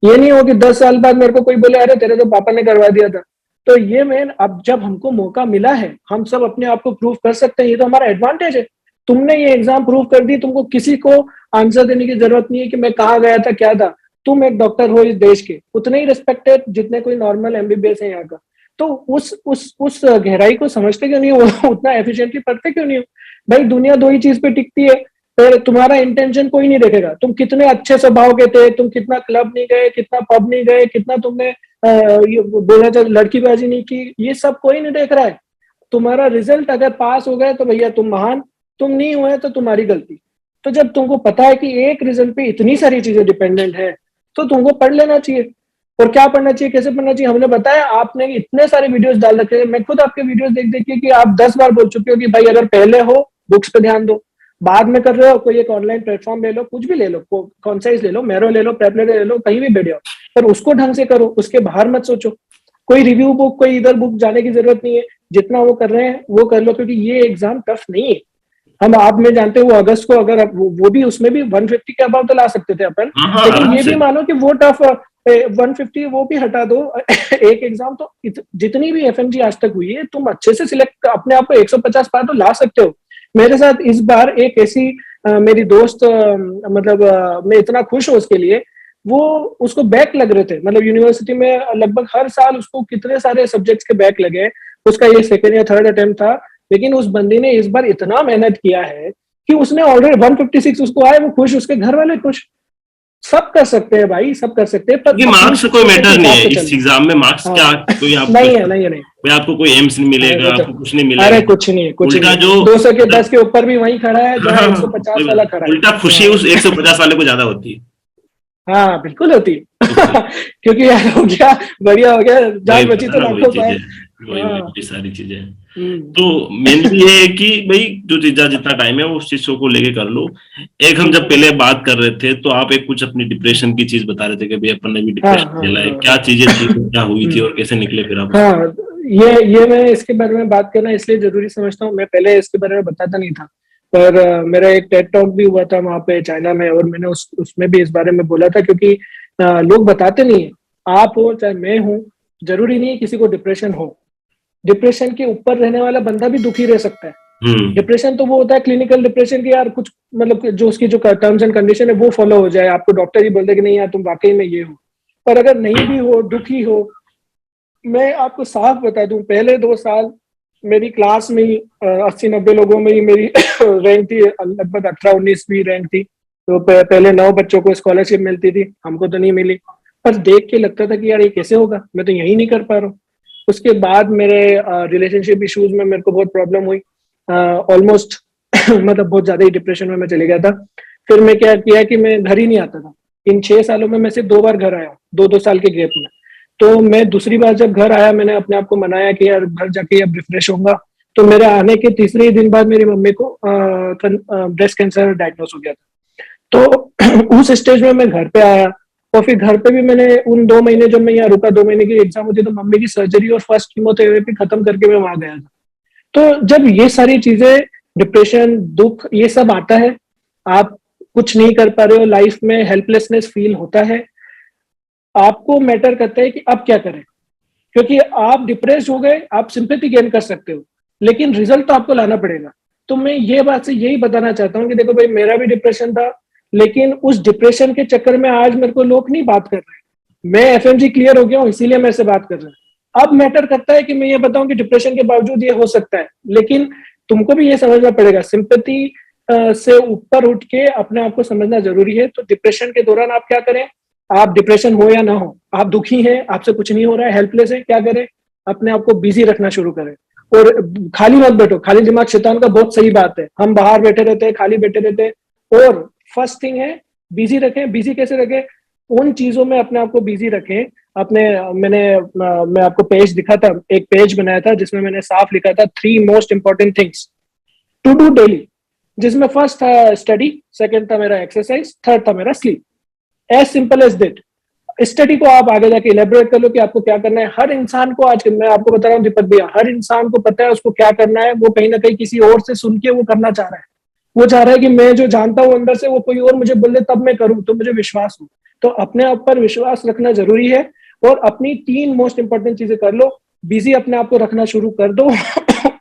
ये नहीं हो कि 10 साल बाद मेरे को कोई बोले अरे तेरे तो पापा ने करवा दिया था। तो ये मेन, अब जब हमको मौका मिला है, हम सब अपने आप को प्रूव कर सकते हैं, ये तो हमारा एडवांटेज है। तुमने ये एग्जाम प्रूव कर दी, तुमको किसी को आंसर देने की जरूरत नहीं है कि मैं कहाँ गया था, क्या था। तुम एक डॉक्टर हो इस देश के, उतने ही रिस्पेक्टेड जितने कोई नॉर्मल एमबीबीएस है यहाँ का। तो उस गहराई को समझते क्यों नहीं हो? उतना एफिशिएंटली पढ़ते क्यों नहीं हो? भाई दुनिया दो ही चीज पे टिकती है। फिर तुम्हारा इंटेंशन कोई नहीं देखेगा, तुम कितने अच्छे स्वभाव के थे, तुम कितना क्लब नहीं गए, कितना पब नहीं गए, कितना तुमने ये बोला जाए लड़कीबाजी नहीं की, ये सब कोई नहीं देख रहा है। तुम्हारा रिजल्ट अगर पास हो गए तो भैया तुम महान, तुम नहीं हुए तो तुम्हारी गलती। तो जब तुमको पता है कि एक रिजल्ट पे इतनी सारी चीजें डिपेंडेंट है, तो तुमको पढ़ लेना चाहिए। और क्या पढ़ना चाहिए, कैसे पढ़ना चाहिए, हमने बताया। आपने इतने सारे वीडियोस डाल रखे हैं, मैं खुद आपके वीडियोस देख देख के कि आप 10 बार बोल चुके हो कि भाई अगर पहले हो बुक्स पे ध्यान दो, बाद में कर रहे हो, कोई एक ऑनलाइन प्लेटफॉर्म ले लो, कुछ भी ले लो, कॉन्साइज ले लो, मैरो ले लो, प्रेपलर ले लो, कहीं भी बैठ जाओ, पर उसको ढंग से करो, उसके बाहर मत सोचो। कोई रिव्यू बुक, कोई इधर बुक जाने की जरूरत नहीं है, जितना वो कर रहे हैं वो कर लो, क्योंकि ये एग्जाम टफ नहीं है। हम आप में जानते हो, वो अगस्त को अगर वो भी उसमें भी 150 के अबाव तो ला सकते थे अपन,
हाँ हाँ,
लेकिन
आराम
ये
से।
भी मानो कि वो टफ 150 वो भी हटा दो एक एग्जाम तो जितनी भी एफएमजी आज तक हुई है, तुम अच्छे से सिलेक्ट अपने आप को 150 पार तो ला सकते हो। मेरे साथ इस बार एक ऐसी मेरी दोस्त मतलब मैं इतना खुश हूँ उसके लिए, वो उसको बैक लग रहे थे, मतलब यूनिवर्सिटी में लगभग हर साल उसको कितने सारे सब्जेक्ट्स के बैक लगे, उसका ये सेकंड या थर्ड अटेम्प्ट था, लेकिन उस बंदी ने इस बार इतना मेहनत किया है कि उसने ऑलरेडी 156 उसको आए, वो खुश, उसके घर वाले खुश। सब कर सकते हैं भाई, सब कर सकते हैं, पर
क्योंकि मार्क्स से कोई मैटर नहीं है इस एग्जाम में। मार्क्स
हाँ,
क्या, कोई आपको
नहीं है, नहीं है, नहीं।
कोई आपको कोई एम्स नहीं
अरे
मिलेगा,
वो तो,
आपको कुछ नहीं
अरे
मिलेगा।
कुछ नहीं है, कुछ
उल्टा
नहीं,
जो
200 के 10 के ऊपर भी वही खड़ा है जहाँ
हाँ,
150 वाला खड़ा है।
उल्टा खुशी उस 150 वाले को ज्यादा होती है।
हाँ बिल्कुल होती क्योंकि यार हो गया, बढ़िया हो गया, जान बची तो
वही
लाखों
चीज
पाए।
है, वही
हाँ,
वही सारी चीजें हैं।
हम्म,
तो मेनली ये है कि भाई जो चीजा जितना टाइम है वो उस चीजों को लेके कर लो। एक हम जब पहले बात कर रहे थे तो आप एक कुछ अपनी डिप्रेशन की चीज बता रहे थे कि भाई अपन ने भी
हाँ,
डिप्रेशन
हाँ,
झेला है,
हाँ,
क्या चीजें थी, क्या हुई थी
हम्म,
और कैसे निकले फिर आप?
हाँ, ये मैं इसके बारे में बात करना इसलिए जरूरी समझता हूँ, मैं पहले इसके बारे में बताता नहीं था, पर मेरा एक टेड टॉक भी हुआ था वहां पे चाइना में, और मैंने उसमें भी इस बारे में बोला था, क्योंकि लोग बताते नहीं है। आप हो चाहे मैं हूँ, जरूरी नहीं है किसी को डिप्रेशन हो। डिप्रेशन के ऊपर रहने वाला बंदा भी दुखी रह सकता है।
हम्म।
डिप्रेशन तो वो होता है क्लिनिकल डिप्रेशन की, यार कुछ मतलब कि जो उसकी जो टर्म्स एंड कंडीशन है वो फॉलो हो जाए, आपको डॉक्टर ही बोल दे कि नहीं यार तुम वाकई में ये हो। पर अगर नहीं भी हो, दुखी हो, मैं आपको साफ बता दूं, पहले 2 साल मेरी क्लास में ही 80-90 लोगों में ही मेरी रैंक थी, लगभग 18-19 रैंक थी। तो पहले 9 बच्चों को स्कॉलरशिप मिलती थी, हमको तो नहीं मिली। पर देख के लगता था कि यार ये कैसे होगा, मैं तो यही नहीं कर पा रहा हूँ। उसके बाद मेरे रिलेशनशिप इश्यूज में मेरे को बहुत प्रॉब्लम हुई, ऑलमोस्ट मतलब बहुत ज्यादा ही डिप्रेशन में मैं चले गया था। फिर मैं क्या किया कि मैं घर ही नहीं आता था। इन 6 सालों में मैं सिर्फ 2 बार घर आया हूँ, 2-2 साल के गैप में। तो मैं दूसरी बार जब घर आया, मैंने अपने आप को मनाया कि यार घर जाके अब रिफ्रेश होऊंगा। तो मेरे आने के तीसरे ही दिन बाद मेरी मम्मी को ब्रेस्ट कैंसर डायग्नोस हो गया था। तो उस स्टेज में मैं घर पे आया, और फिर घर पे भी मैंने उन 2 महीने जब मैं यहाँ रुका, 2 महीने की एग्जाम होती, तो मम्मी की सर्जरी और फर्स्ट कीमोथेरेपी खत्म करके मैं वहां गया था। तो जब ये सारी चीजें, डिप्रेशन, दुख, ये सब आता है, आप कुछ नहीं कर पा रहे हो लाइफ में, हेल्पलेसनेस फील होता है, आपको मैटर करता है कि अब क्या करें। क्योंकि आप डिप्रेस हो गए, आप सिंपैथी गेन कर सकते हो, लेकिन रिजल्ट तो आपको लाना पड़ेगा। तो मैं ये बात से यही बताना चाहता हूँ कि देखो भाई, मेरा भी डिप्रेशन था, लेकिन उस डिप्रेशन के चक्कर में आज मेरे को लोग नहीं बात कर रहे। मैं एफएमजी क्लियर हो गया हूँ, इसीलिए मेरे से बात कर रहे हैं। अब मैटर करता है कि मैं ये बताऊं कि डिप्रेशन के बावजूद ये हो सकता है, लेकिन तुमको भी ये समझना पड़ेगा, सिंपैथी से ऊपर उठ के अपने आप को समझना जरूरी है। तो डिप्रेशन के दौरान आप क्या करें, आप डिप्रेशन हो या ना हो, आप दुखी हैं, आपसे कुछ नहीं हो रहा है, हेल्पलेस है, क्या करें, अपने आप को बिजी रखना शुरू करें। और खाली मत बैठो, खाली दिमाग शैतान का, बहुत सही बात है। हम बाहर बैठे रहते हैं, खाली बैठे रहते हैं। और फर्स्ट थिंग है, बिजी रखें। बिजी कैसे रखें, उन चीजों में अपने आप को बिजी रखें। अपने मैं आपको पेज दिखा था, एक पेज बनाया था जिसमें मैंने साफ लिखा था 3 most important things to do daily, जिसमें फर्स्ट था स्टडी, सेकंड था मेरा एक्सरसाइज, थर्ड था मेरा sleep. As simple as that. Study को आप आगे जाके इलेबोरेट कर लो कि आपको क्या करना है। हर इंसान को, आज मैं आपको बता रहा हूँ दीपक भैया, हर इंसान को पता है उसको क्या करना है। वो कहीं ना कहीं किसी और से सुन के वो करना चाह रहा है। वो चाह रहा है कि मैं जो जानता हूँ अंदर से, वो कोई और मुझे बोले तब मैं करूँ, तो मुझे विश्वास हो। तो अपने आप पर विश्वास रखना जरूरी है, और अपनी 3 मोस्ट इंपॉर्टेंट चीजें कर लो। बिजी अपने आप को रखना शुरू कर दो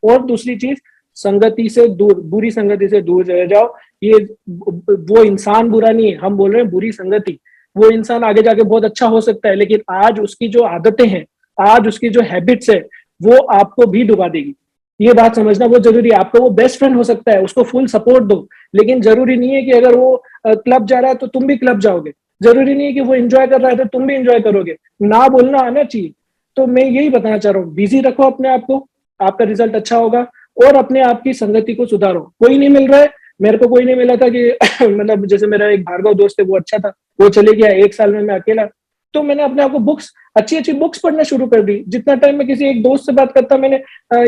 और दूसरी चीज, संगति से दूर, बुरी संगति से दूर रह जाओ। ये वो इंसान बुरा नहीं है, हम बोल रहे हैं बुरी संगति। वो इंसान आगे जाके बहुत अच्छा हो सकता है, लेकिन आज उसकी जो आदतें हैं, आज उसकी जो हैबिट्स है, वो आपको भी डुबा देगी। ये बात समझना बहुत जरूरी है। आपको वो बेस्ट फ्रेंड हो सकता है, उसको फुल सपोर्ट दो, लेकिन जरूरी नहीं है कि अगर वो क्लब जा रहा है तो तुम भी क्लब जाओगे। जरूरी नहीं है कि वो एंजॉय कर रहा है तो तुम भी एंजॉय करोगे। ना बोलना आना चाहिए। तो मैं यही बताना चाह रहा हूँ, बिजी रखो अपने आप को, आपका रिजल्ट अच्छा होगा। और अपने आप की संगति को सुधारो। कोई नहीं मिल रहा है, मेरे को कोई नहीं मिला था कि मतलब जैसे मेरा एक भार्गव दोस्त है, वो अच्छा था, वो चले गया, 1 साल में मैं अकेला। तो मैंने अपने आप को अच्छी अच्छी बुक्स पढ़ना शुरू कर दी। जितना टाइम मैं किसी एक दोस्त से बात करता, मैंने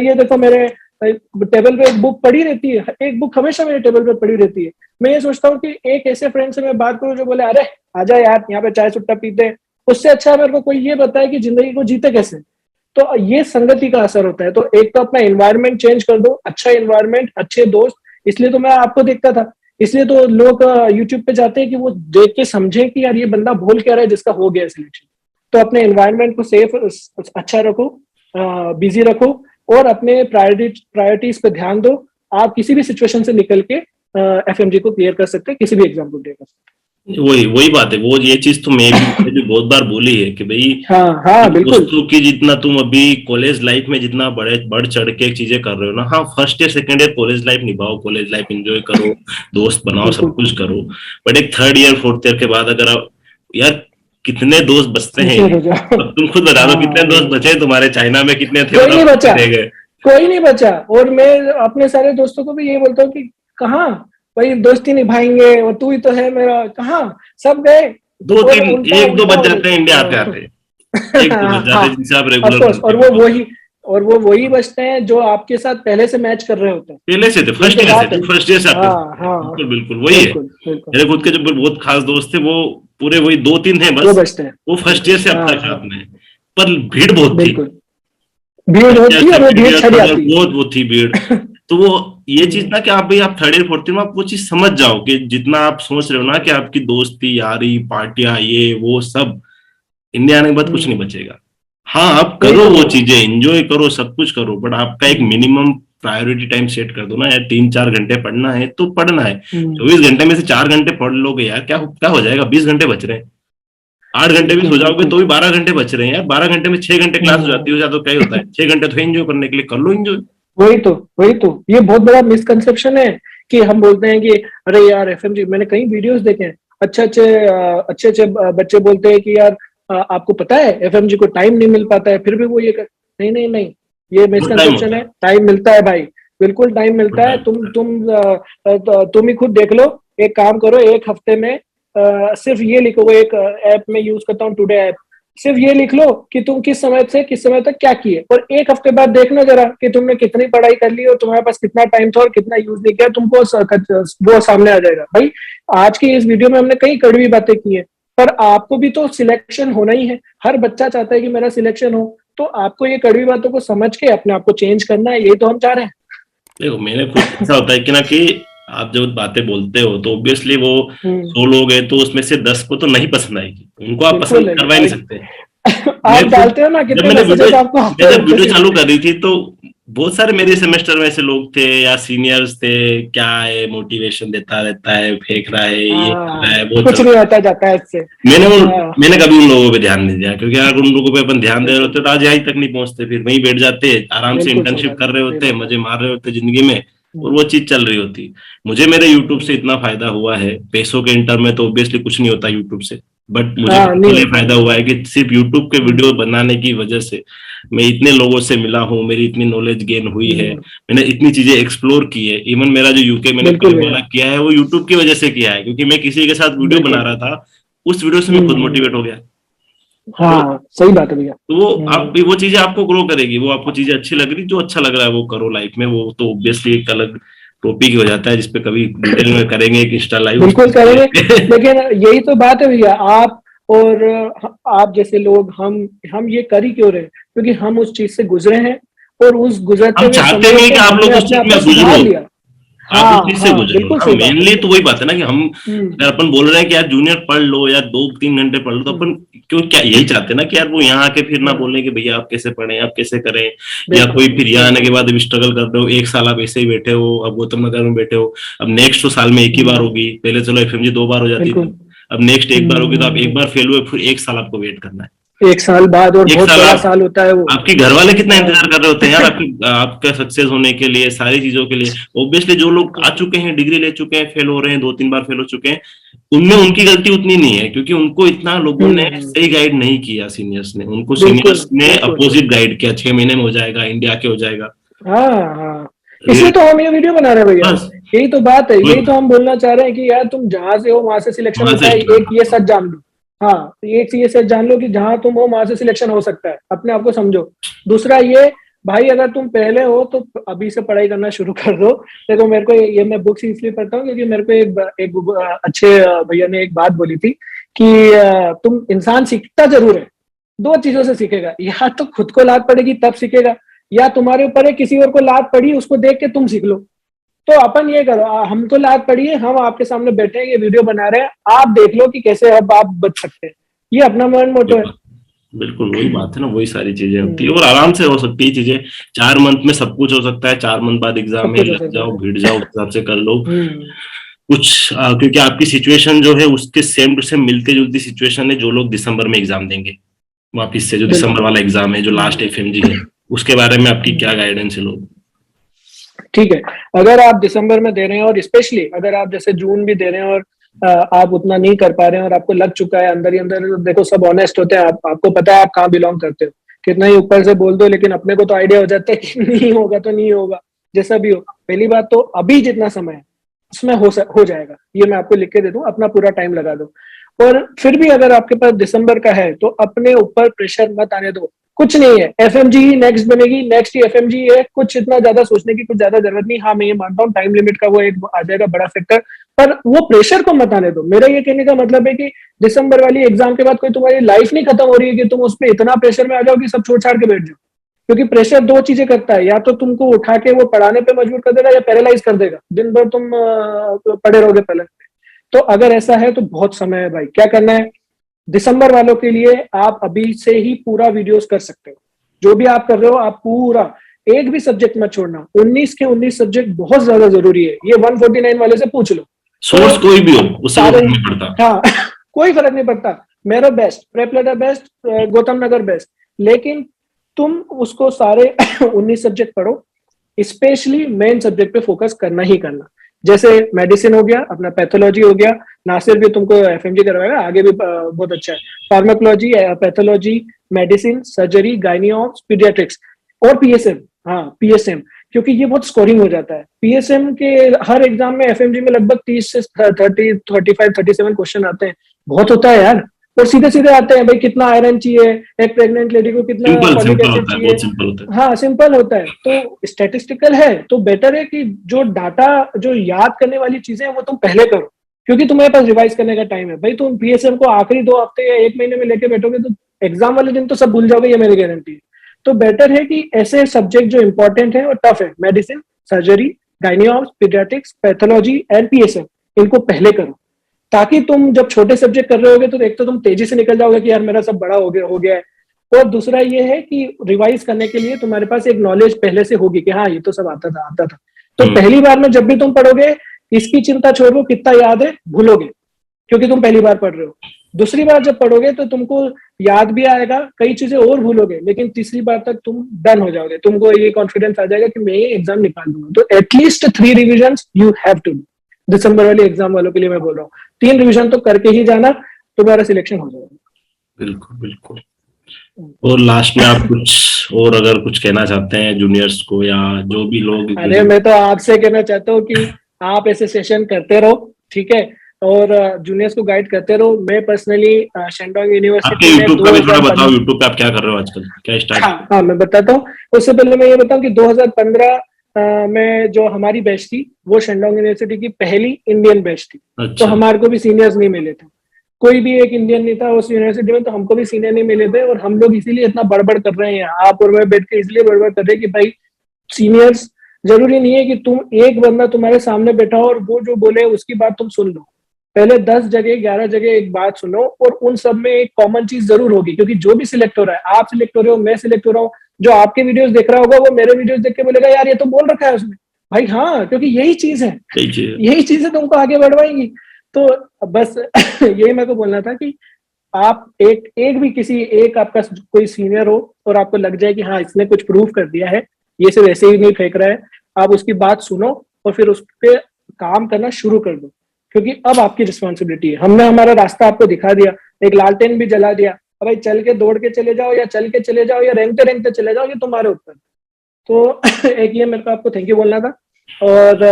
ये देखो मेरे टेबल पे एक बुक पड़ी रहती है, एक बुक हमेशा मेरे टेबल पे पड़ी रहती है। मैं ये सोचता हूँ कि एक ऐसे फ्रेंड से मैं बात करूँ जो बोले अरे आजा यार यहाँ पे चाय सुट्टा पीते हैं, उससे अच्छा मेरे को कोई ये बताए कि जिंदगी को जीते कैसे। तो ये संगति का असर होता है। तो एक तो अपना एनवायरनमेंट चेंज कर दो, अच्छा एनवायरनमेंट, अच्छे दोस्त। इसलिए तो मैं आपको देखता था, इसलिए तो लोग यूट्यूब पे जाते हैं कि वो देख के समझे कि यार ये बंदा बोल क्या रहा है जिसका हो गया सिलेक्शन। तो अपने एनवायरनमेंट को सेफ अच्छा रखो, बिजी रखो, और अपने प्रायोरिटीज पे ध्यान दो। आप किसी भी सिचुएशन से निकल के एफएमजी को क्लियर कर सकते हैं, किसी भी एग्जाम को क्लियर कर सकते
वही वही बात है, वो ये चीज तो मैंने भी बहुत बार बोली है कि भाई
हैं। हाँ हाँ बिल्कुल
दोस्तों की जितना तुम अभी कॉलेज लाइफ में जितना बढ़ चढ़ के चीजें कर रहे हो ना, हाँ first year second year college life निभाओ, कॉलेज लाइफ एंजॉय करो, दोस्त बनाओ, सब
बिल्कुल।
कुछ करो। बट एक थर्ड ईयर फोर्थ ईयर के बाद अगर आप यार कितने दोस्त बचते हैं,
सिंसियर हो जाओ।
अब तुम खुद बता दो कितने
हाँ
दोस्त बचे तुम्हारे, चाइना में कितने थे
कोई नहीं
बताओ,
बचा,
रह गए।
कोई नहीं बचा। और मैं अपने सारे दोस्तों को भी यही बोलता हूँ कि कहाँ भाई दोस्ती निभाएंगे, और तू ही तो है मेरा, कहाँ सब गए।
दो
और
तीन
उल्टा
एक दो
उल्टा
बच जाते हैं इंडिया आते आते, एक दो बच जाते
हाँ
हैं जिनसे आप
ऑफ
रेगुलर
कोर्स। और
कांटेक्ट में हो।
वो वही बचते हैं जो आपके साथ पहले से मैच कर रहे होते हैं,
पहले से थे, फर्स्ट
जिनके
ईयर से,
साथ
जो फर्स्ट ईयर से आते
हाँ
थे,
हाँ
बिल्कुल बिल्कुल वही है।
बिल्कुल बिल्कुल
मेरे खुद के जो बहुत खास दोस्त थे वो पूरे वही दो तीन थे
वो
बस,
बचते हैं।
वो फर्स्ट ईयर से अब
हाँ
तक
हाँ
साथ में हैं। पर भीड़ बहुत थी,
बिल्कुल, भीड़
फर्स्ट ईयर
होती है और वो
सेकंड
भीड़
ईयर
छड़ी
थर्ड ईयर
आती
बहुत वो थी भीड़।
है।
तो वो ये चीज ना कि आप भाई आप थर्ड ईयर फोर्थ ईयर में आप वो चीज समझ जाओ कि जितना आप सोच रहे हो ना कि आपकी दोस्ती यारी पार्टियां ये वो सब, इंडिया आने के बाद कुछ नहीं बचेगा। हाँ आप
वही
करो
तो
वो
भैया।
चीजें, एंजॉय करो, सब कुछ करो, बट आपका एक
हम्म,
मिनिमम प्रायोरिटी टाइम सेट कर दो ना यार, 3-4 घंटे पढ़ना है तो पढ़ना है।
हम्म,
24 घंटे में से 4 घंटे पढ़ लोगे यार, क्या क्या हो जाएगा, 20 घंटे बच रहे हैं। 8 घंटे भी
बिल्कुल
सो जाओगे
बिल्कुल।
तो भी 12 घंटे बच रहे हैं यार, 12 घंटे में 6 घंटे क्लास हो जाती
हम्म,
हो जाए तो क्या ही होता है, 6 घंटे तो एंजॉय करने के लिए कर लो एंजॉय।
वही तो ये बहुत बड़ा मिसकंसेप्शन है कि हम बोलते हैं कि अरे यार एफएमजी, मैंने कई वीडियोस देखे हैं, अच्छे अच्छे बच्चे बोलते हैं कि यार आपको पता है एफएमजी को टाइम नहीं मिल पाता है, फिर भी वो ये कर। नहीं नहीं नहीं, ये
बहुत टाइम
मिसकंसेप्शन
होता
है।
है,
टाइम मिलता है भाई, बिल्कुल टाइम
बहुत
मिलता है।
टाइम होता है।
तुम ही खुद देख लो। एक काम करो, एक हफ्ते में सिर्फ ये लिखो, एक ऐप में यूज करता हूँ टुडे ऐप, सिर्फ ये लिख लो कि तुम किस समय से किस समय तक क्या किए, और एक हफ्ते बाद देखना जरा कि तुमने कितनी पढ़ाई कर ली और तुम्हारे पास कितना टाइम था और कितना यूज नहीं किया, तुमको वो सामने आ जाएगा भाई। आज की इस वीडियो में हमने कई कड़वी बातें की हैं, पर आपको भी तो सिलेक्शन होना ही है। हर बच्चा चाहता है कि मेरा सिलेक्शन हो, तो आपको ये कड़वी बातों को समझ के अपने आप को चेंज करना है, यही तो हम चाह रहे हैं।
देखो मैंने खुद ऐसा होता है कि ना कि आप जब बातें बोलते हो तो ऑब्वियसली वो
हम्म,
100 लोग हैं तो उसमें से 10 को तो नहीं पसंद आएगी, उनको आप
बिल्कुल
पसंद
नहीं
करवा ही नहीं
भाई।
सकते।
आप
मैं खुद
डालते हो ना
जब
कितने
मैंने वीडियो
मैसेजेस आपको
मैं
आते
जब
रहते
वीडियो
हैं।
चालू कर रही थी तो बहुत सारे मेरे सेमेस्टर में ऐसे लोग थे या सीनियर्स थे, क्या है मोटिवेशन देता रहता है, फेंक रहा है, ये कर रहा है,
हाँ,
वो
कुछ
चल
नहीं
रहा है।
होता जाता है इससे। हाँ
मैंने कभी उन लोगों पे ध्यान नहीं दिया, क्योंकि अगर उन लोगों पे अपन ध्यान दे रहे
बिल्कुल,
होते तो आज यहीं तक नहीं पहुंचते, फिर वहीं बैठ जाते, आराम से
बिल्कुल सही
इंटर्नशिप
बात
कर
है,
रहे
सही
होते,
बात है।
मजे मार रहे होते जिंदगी में, और वो
हम्म,
चीज चल रही होती। मुझे मेरे यूट्यूब से
हम्म,
इतना फायदा हुआ है, पैसों के इंटर में तो ऑब्वियसली कुछ नहीं होता यूट्यूब से, बट मुझे
हाँ नहीं
पर्सनली
होता
फायदा
नहीं
हुआ
होता।
है कि सिर्फ यूट्यूब के
हम्म,
वीडियो बनाने की वजह से मैं इतने लोगों से मिला हूँ, मेरी इतनी नॉलेज गेन हुई है,
हम्म,
मैंने इतनी चीजें एक्सप्लोर की है। इवन मेरा जो यूके मैंने
बिल्कुल
पहले वाला
भैया,
किया है वो यूट्यूब की वजह से किया है, क्योंकि मैं किसी के साथ वीडियो बना
बिल्कुल।
रहा था, उस वीडियो से मैं खुद
हम्म,
मोटिवेट हो गया। तो
हाँ सही बात है भैया।
तो वो आप
हम्म,
वो चीजें आपको ग्रो करेगी, वो आपको चीजें अच्छी लग रही, जो अच्छा लग रहा है वो करो लाइफ में, वो तो ऑब्वियसली एक अलग टॉपिक ही हो जाता है जिसपे कभी डिटेल में करेंगे एक इंस्टा लाइव उस
बिल्कुल
चीज
करेंगे।
पे।
लेकिन यही तो बात है भैया, आप और आप जैसे लोग, हम ये कर ही क्यों रहे हैं? क्योंकि हम उस चीज से गुजरे हैं, और उस गुजरते
हम
हुए
चाहते
समय
भी हैं कि
से
आप लोग
हमने
उस
अपने
चीज
आप को
में
सुधार
गुजरो,
लिया।
आप उस
हाँ
चीज से
हाँ
गुजरो
बिल्कुल
ना।
सही बात है
मेनली
भैया।
तो वही बात है ना कि हम
हम्म,
अगर अपन बोल रहे हैं कि यार जूनियर पढ़ लो या 2-3 घंटे पढ़ लो, तो अपन
हम्म,
क्यों क्या यही चाहते हैं ना कि यार वो यहाँ आके फिर ना
हाँ
बोले कि भैया आप कैसे पढ़े, आप कैसे करें, या
बिल्कुल
कोई फिर यहाँ आने के
बिल्कुल।
बाद अभी स्ट्रगल कर रहे हो, 1 साल आप ऐसे ही बैठे हो, अब गौतम नगर में बैठे हो, अब नेक्स्ट तो साल में एक ही बार
हम्म,
होगी, पहले चलो एफएमजी 2 बार हो जाती
बिल्कुल।
थी, अब नेक्स्ट एक बार होगी, तो आप एक
हम्म,
बार फेल हुए फिर 1 साल आपको वेट करना है।
एक साल बाद, और
एक
बहुत
साल
बड़ा
आप
साल होता है वो।
आपके घर वाले कितना
हाँ।
इंतजार कर रहे होते हैं यार आपकी आपका सक्सेस होने के लिए, सारी चीजों के लिए। ऑब्वियसली जो लोग आ
बिल्कुल
चुके हैं, डिग्री ले चुके हैं, फेल हो रहे हैं, 2-3 बार फेल हो चुके हैं, उनमें उनकी गलती उतनी नहीं है, क्योंकि उनको इतना लोगों ने सही गाइड नहीं किया, सीनियर्स ने उनको,
बिल्कुल
सीनियर्स ने
बिल्कुल।
अपोजिट गाइड किया, 6 महीने में हो जाएगा, इंडिया के हो जाएगा।
हाँ हाँ, इसलिए तो हम ये वीडियो बना रहे हैं भैया।
बस
यही तो बात है, यही
वही
तो हम बोलना चाह रहे हैं कि यार तुम जहां से हो वहां से सिलेक्शन
वहां
होता
से
है, एक
स्टार्ट
ये सच जान लो। हाँ, तो एक ये सच जान लो कि जहां तुम हो वहां से सिलेक्शन हो सकता है, अपने आप को समझो। दूसरा ये, भाई अगर तुम पहले हो तो अभी से पढ़ाई करना शुरू कर दो। देखो मेरे को ये मैं बुक्स इसलिए पढ़ता हूँ क्योंकि मेरे को एक अच्छे भैया ने एक बात बोली थी कि तुम इंसान सीखता जरूर है, दो चीजों से सीखेगा, या तो खुद को लात पड़ेगी तब सीखेगा, या तुम्हारे ऊपर है किसी और को लात पड़ी उसको देख के तुम सीख लो। तो अपन ये करो, हमको लात पड़ी है, हम आपके सामने बैठे हैं, ये वीडियो बना रहे हैं, आप देख लो कि कैसे अब आप बच सकते हैं। ये अपना मन मोटो है।
बिल्कुल वही बात है ना, वही सारी चीजें होती है और आराम से हो सकती है चीजें। 4 मंथ में सब कुछ हो सकता है, 4 मंथ बाद एग्जाम
सब
में
कुछ हो
लग
सकता
जाओ,
है।
भिड़ जाओ, उस हिसाब से कर लो
हम्म।
कुछ। क्योंकि आपकी सिचुएशन जो है उसके सेम टू सेम मिलते जुलती सिचुएशन है जो लोग दिसंबर में एग्जाम देंगे वापिस से, जो दिसंबर
बिल्कुल।
वाला एग्जाम है जो लास्ट एफएमजी है, उसके बारे में आपकी क्या गाइडेंस है लोग?
ठीक है, अगर आप दिसंबर में दे रहे हैं और स्पेशली अगर आप जैसे जून भी दे रहे हैं और आप उतना नहीं कर पा रहे हैं और आपको लग चुका है अंदर ही अंदर, देखो सब ऑनेस्ट होते हैं, आपको पता है आप कहाँ बिलोंग करते हो, कितना ही ऊपर से बोल दो लेकिन अपने को तो आइडिया हो जाता है कि नहीं होगा तो नहीं होगा, जैसा भी हो। पहली बात तो अभी जितना समय है उसमें हो जाएगा, ये मैं आपको लिख के दे दूं, अपना पूरा टाइम लगा दो। और फिर भी अगर आपके पास दिसंबर का है तो अपने ऊपर प्रेशर मत आने दो, कुछ नहीं है, एफएमजी ही नेक्स्ट बनेगी, नेक्स्ट ही एफएमजी है, कुछ इतना ज्यादा सोचने की कुछ ज्यादा जरूरत नहीं। हाँ मैं ये मानता हूँ टाइम लिमिट का वो एक आ जाएगा बड़ा फैक्टर, पर वो प्रेशर को मत आने दो। मेरा ये कहने का मतलब है कि दिसंबर वाली एग्जाम के बाद कोई तुम्हारी लाइफ नहीं खत्म हो रही है कि तुम उस पर इतना प्रेशर में आ जाओ कि सब छोड़ छाड़ के बैठ जाओ। क्योंकि प्रेशर दो चीजें करता है, या तो तुमको उठा के वो पढ़ाने पे मजबूर कर देगा या पैरालाइज कर देगा, दिन भर तुम पड़े रहोगे पलंग पे। तो अगर ऐसा है तो बहुत समय है भाई, क्या करना है दिसंबर वालों के लिए, आप अभी से ही पूरा वीडियोस कर सकते हो। जो भी आप कर रहे हो आप पूरा, एक भी सब्जेक्ट मत छोड़ना, 19 के 19 सब्जेक्ट बहुत ज्यादा जरूरी है, ये 149 वाले से पूछ लो।
सोर्स
तो
कोई भी हो उससे कोई
सारे,
फर्क नहीं पड़ता।
हाँ कोई फर्क नहीं पड़ता, मेरा best, प्रेपलेटर best, Gautam Nagar best, लेकिन तुम उसको सारे 19 सब्जेक्ट पढ़ो, स्पेशली मेन सब्जेक्ट पे फोकस करना ही करना। जैसे मेडिसिन हो गया, अपना पैथोलॉजी हो गया, नासिर भी तुमको एफएमजी करवाएगा, आगे भी बहुत अच्छा है, pharmacology, pathology, medicine, surgery, gynaeobs, paediatrics और पीएसएम। हाँ पीएसएम, क्योंकि ये बहुत स्कोरिंग हो जाता है। पीएसएम के हर एग्जाम में एफएमजी में लगभग 30 से 30, 35, 37 क्वेश्चन आते हैं, बहुत होता है यार। और सीधे सीधे आते हैं भाई, कितना आयरन चाहिए एक प्रेग्नेंट लेडी को, कितना
सिंपल
फॉलिक
सिंपल
एसिड
होता है,
चाहिए।
बहुत सिंपल होता है।
हाँ सिंपल होता है, तो स्टैटिस्टिकल है तो बेटर है कि जो डाटा, जो याद करने वाली चीजें हैं वो तुम पहले करो, क्योंकि तुम्हारे पास रिवाइज करने का टाइम है। भाई तुम पीएसएम को आखिरी 2 हफ्ते या 1 महीने में लेके बैठोगे तो एग्जाम वाले दिन तो सब भूल जाओगे, ये मेरी गारंटी है। तो बेटर है कि ऐसे सब्जेक्ट जो इंपॉर्टेंट है और टफ है, medicine, surgery, gynaeobs, paediatrics, pathology and PSM, इनको पहले करो, ताकि तुम जब छोटे सब्जेक्ट कर रहे होगे तो एक तो तुम तेजी से निकल जाओगे कि यार मेरा सब बड़ा हो गया है, और दूसरा ये है कि रिवाइज करने के लिए तुम्हारे पास एक नॉलेज पहले से होगी कि हाँ ये तो सब आता था। तो पहली बार में जब भी तुम पढ़ोगे इसकी चिंता छोड़ो कितना याद है, भूलोगे क्योंकि तुम पहली बार पढ़ रहे हो। दूसरी बार जब पढ़ोगे तो तुमको याद भी आएगा, कई चीजें और भूलोगे, लेकिन तीसरी बार तक तुम डन हो जाओगे, तुमको ये कॉन्फिडेंस आ जाएगा कि मैं ये एग्जाम निकाल दूंगा। तो at least 3 revision you have to do. दिसंबर वाले एग्जाम वालों के लिए मैं बोल रहा हूँ 3 रिविजन तो करके ही जाना, तुम्हारा सिलेक्शन हो जाएगा।
बिल्कुल बिल्कुल। और लास्ट में आप कुछ और अगर कुछ कहना चाहते हैं जूनियर्स को या जो भी लोग?
अरे मैं तो आपसे कहना चाहता हूँ कि आप ऐसे सेशन करते रहो, ठीक है, और जूनियर्स को गाइड करते रहो। मैं पर्सनली शेंडोंग
आपके
यूनिवर्सिटी में
यूट्यूब का भी थोड़ा बताओ,
2015,
यूट्यूब पे आप क्या कर रहे हो आजकल, क्या स्टार्ट?
हाँ मैं बताता हूँ। उससे पहले मैं ये बताऊँ कि 2015 में जो हमारी बैच थी वो शेंडोंग यूनिवर्सिटी की पहली इंडियन बैच थी। तो
अच्छा।
हमारे को भी सीनियर्स नहीं मिले थे, कोई भी एक इंडियन नहीं था उस यूनिवर्सिटी में, तो हमको भी सीनियर नहीं मिले थे। और हम लोग इसीलिए इतना बड़बड़ कर रहे हैं, आप और मैं बैठ के इसलिए बड़बड़ कर रहे हैं कि भाई सीनियर्स, जरूरी नहीं है कि तुम एक बंदा तुम्हारे सामने बैठा हो और वो जो बोले उसकी बात तुम सुन लो, पहले 10 जगह 11 जगह एक बात सुनो, और उन सब में एक कॉमन चीज जरूर होगी, क्योंकि जो भी सिलेक्ट हो रहा है, आप सिलेक्ट हो रहे हो, मैं सिलेक्ट हो रहा हूँ, जो आपके वीडियोस देख रहा होगा वो मेरे वीडियोस देख के बोलेगा यार ये तो बोल रखा है उसने। भाई हाँ, क्योंकि यही चीज है,
सही चीज।
यही चीजें तुमको आगे बढ़वाएंगी। तो बस यही मेरे को बोलना था कि आप एक भी किसी एक आपका कोई सीनियर हो और आपको लग जाए कि हाँ इसने कुछ प्रूव कर दिया है, ये सिर्फ ऐसे ही नहीं फेंक रहा है, आप उसकी बात सुनो और फिर उस पर काम करना शुरू कर दो, क्योंकि अब आपकी रिस्पॉन्सिबिलिटी है। हमने हमारा रास्ता आपको दिखा दिया, एक लालटेन भी जला दिया, अब भाई चल के दौड़ के चले जाओ या चल के चले जाओ या रेंगते रेंगते चले जाओ, ये तुम्हारे ऊपर। तो एक ये मेरे को आपको थैंक यू बोलना था। और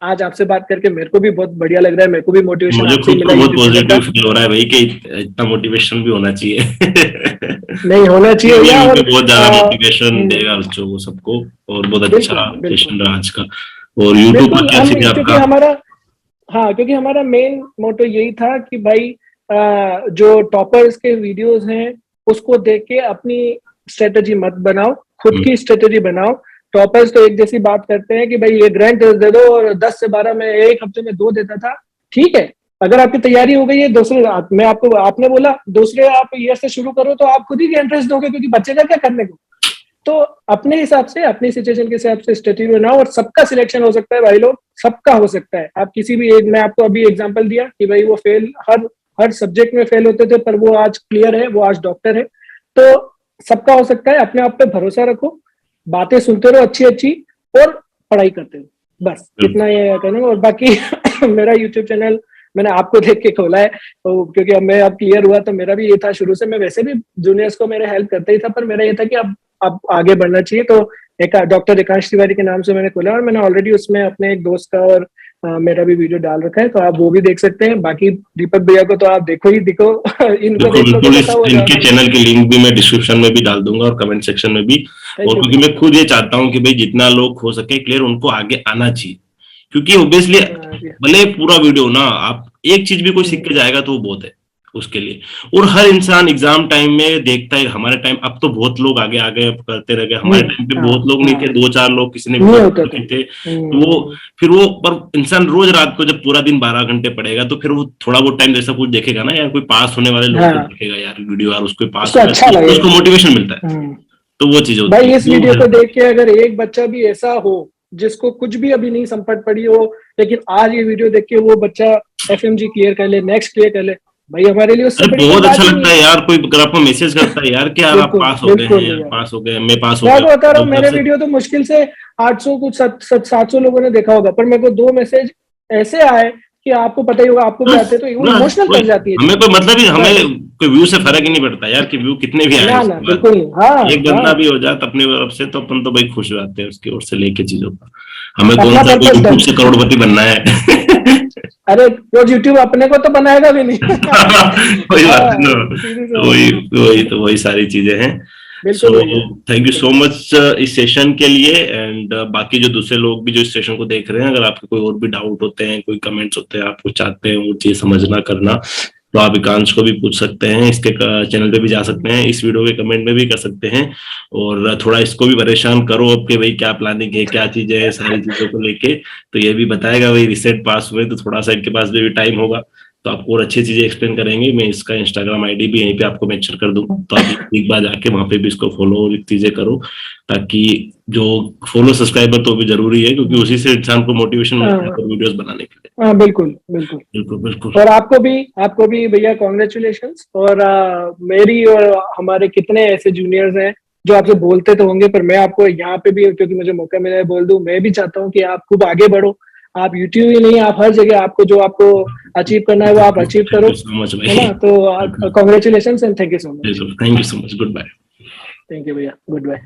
आज आपसे बात करके मेरे को भी बहुत बढ़िया लग रहा है, मेरे को भी मोटिवेशन
मुझे
आपसे
खुद
मिला
को बहुत
YouTube चैनल का।
पॉजिटिव फील हो रहा है भाई कि इतना मोटिवेशन भी होना चाहिए।
नहीं होना चाहिए
ये
भैया।
भी
और
बहुत ज्यादा मोटिवेशन देगा बच्चों को सबको, और बहुत अच्छा
बिल्कुल बिल्कुल
सेशन रहा आज का। और यूट्यूब पर
बिल्कुल।
क्या
हम
सीखे
क्योंकि
आपका?
हमारा, हाँ क्योंकि हमारा मेन मोटो यही था कि भाई जो टॉपर्स के वीडियोस हैं उसको देख के अपनी स्ट्रेटेजी मत बनाओ, खुद की स्ट्रेटेजी बनाओ। टॉपर्स तो एक जैसी बात करते हैं कि भाई ये ग्रैंड टेस्ट दे दो, और 10 से 12 में एक हफ्ते में 2 देता था। ठीक है, अगर आपकी तैयारी हो गई है दूसरे, मैं आपको, आपने बोला दूसरे आप ईयर से शुरू करो, तो आप खुद ही ग्रैंड टेस्ट दोगे, क्योंकि बच्चे का क्या करने को। तो अपने हिसाब से, अपनी सिचुएशन के हिसाब से स्ट्रेटेजी बनाओ, और सबका सिलेक्शन हो सकता है भाई लोग, सबका हो सकता है। आप किसी भी मैं आपको अभी एग्जांपल दिया कि भाई वो फेल, हर हर सब्जेक्ट में फेल होते थे, पर वो आज क्लियर है, वो आज डॉक्टर है। तो सबका हो सकता है, अपने आप पे भरोसा रखो, बातें सुनते रहो अच्छी अच्छी, और पढ़ाई करते रहो, बस इतना ये कहना। और बाकी मेरा यूट्यूब चैनल मैंने आपको देख के खोला है, तो क्योंकि अब मैं अब क्लियर हुआ, तो मेरा भी ये था शुरू से, मैं वैसे भी जूनियर्स को मेरे हेल्प करता ही था, पर मेरा ये था कि अब आगे बढ़ना चाहिए। तो एक डॉक्टर एकांश तिवारी के नाम से मैंने खोला, और मैंने ऑलरेडी उसमें अपने एक दोस्त का और मेरा भी वीडियो डाल रखा है, तो आप वो भी देख सकते हैं। बाकी दीपक भैया को तो आप देखो ही देखो, इनको
बिल्कुल
देख लोगे
बिल्कुल,
पता हो
इनके
जाएगा।
चैनल की लिंक भी मैं डिस्क्रिप्शन में भी डाल दूंगा और कमेंट सेक्शन में भी।
थैंक
और
यू
क्योंकि
भैया।
मैं खुद ये चाहता हूँ कि भाई जितना लोग हो सके क्लियर, उनको आगे आना चाहिए, क्योंकि ऑब्वियसली
भैया।
भले पूरा वीडियो ना, आप एक चीज भी कोई सीख के जाएगा तो वो बहुत है उसके लिए। और हर इंसान एग्जाम टाइम में देखता है, हमारे टाइम अब तो बहुत लोग आगे आगे करते रह गए, हमारे टाइम पे
हाँ
बहुत लोग नहीं
हाँ,
थे, 2-4 लोग किसी ने
नहीं
वीडियो
होता था।
बनाए थे। तो वो फिर वो, पर इंसान रोज रात को जब पूरा दिन 12 घंटे पढ़ेगा, तो फिर वो थोड़ा बहुत टाइम जैसा कुछ देखेगा ना यार, कोई पास होने वाले लोग को
हाँ,
देखेगा यार वीडियो, यार उसको पास
उसको
हो रहा है,
अच्छा
तो उसको
लगेगा।
मोटिवेशन मिलता है। तो वो चीज होती
भाई
है,
इस
वो
वीडियो को
हेल्प।
देख के अगर एक बच्चा भी ऐसा हो जिसको कुछ भी अभी नहीं संपट पड़ी हो, लेकिन आज ये वीडियो देख के वो बच्चा एफएमजी क्लियर कर ले, नेक्स्ट क्लियर कर ले, भाई हमारे लिए उससे
अरे
बड़ी कोई
बहुत अच्छा
बात ही नहीं
लगता
है।
है यार, कोई अगर आपको मैसेज करता है यार कि यार आप
बिल्कुल
पास हो गए
बिल्कुल
हैं,
भैया।
पास हो गए, मैं पास हो
मैं
गया,
आपको बता रहा हूँ,
तो
मेरे
सबसे।
वीडियो तो मुश्किल से 800 कुछ 700 लोगों ने देखा होगा, पर मेरे को 2 मैसेज ऐसे आए कि आपको पता ही होगा, आपको भी
बस
आते, तो वो
बस
इमोशनल
वही,
कर जाती है
हमें
चीजें।
कोई मतलब ही,
बस।
हमें कोई व्यू से फर्क ही नहीं पड़ता यार कि व्यू कितने भी आए
ना ना
उसके बाद।
बिल्कुल नहीं। हाँ
एक बंदा
हाँ,
भी हो जाए अपनी तरफ से, तो अपन तो भाई खुश हो जाते हैं उसकी ओर से लेके चीजों का। हमें कौन
अपना
सा कोई
पर्पस
यूट्यूब
डन।
से करोड़पति बनना है।
अरे वो यूट्यूब अपने को तो बनाएगा भी नहीं।
वही बात है ना।
हाँ, सीधी सी
तो
बात
वही
है।
वही तो वही सारी चीजें हैं। सो
बिल्कुल भैया।
थैंक यू
बिल्कुल।
सो मच इस सेशन के लिए। एंड बाकी जो दूसरे लोग भी जो इस सेशन को देख रहे हैं, अगर आपके कोई और भी डाउट होते हैं, कोई कमेंट्स होते हैं, आप कुछ चाहते हैं वो चीज समझना करना, तो आप एकांश को भी पूछ सकते हैं, इसके चैनल पे भी जा सकते हैं, इस वीडियो के कमेंट में भी कर सकते हैं। और थोड़ा इसको भी परेशान करो अब कि भाई क्या प्लानिंग है, क्या चीजें हैं, सारी चीजों को लेके। तो ये भी बताएगा भाई, रिसेट पास हुए तो थोड़ा सा इनके पास भी टाइम होगा, तो आपको और अच्छी चीजें एक्सप्लेन करेंगे। मैं इसका इंस्टाग्राम आईडी भी यहीं पे आपको मेंशन कर दूंगा, तो आप एक बार जाके वहां पे भी इसको फॉलो और चीजें करो, ताकि जो फॉलो सब्सक्राइबर तो भी जरूरी है, क्योंकि उसी से इंसान को मोटिवेशन मिलता है
हाँ
और वीडियोस बनाने के लिए।
हाँ, बिल्कुल बिल्कुल।
बिल्कुल बिल्कुल।
और आपको भी भैया कॉन्ग्रेचुलेशंस। और मेरी और हमारे कितने ऐसे जूनियर्स हैं जो आपसे बोलते तो होंगे, पर मैं आपको यहाँ पे भी, क्योंकि मुझे मौका मिला है, बोल दूं, मैं भी चाहता हूँ कि आप खूब आगे बढ़ो। आप यूट्यूब ही नहीं, आप हर जगह, आपको जो आपको अचीव करना है वो आप अचीव
थैंक
करो,
यू सो मच
है
भाई।
ना। तो congratulations and thank you so much.
बिल्कुल, thank you so much, goodbye.
Thank you भैया, गुड बाय।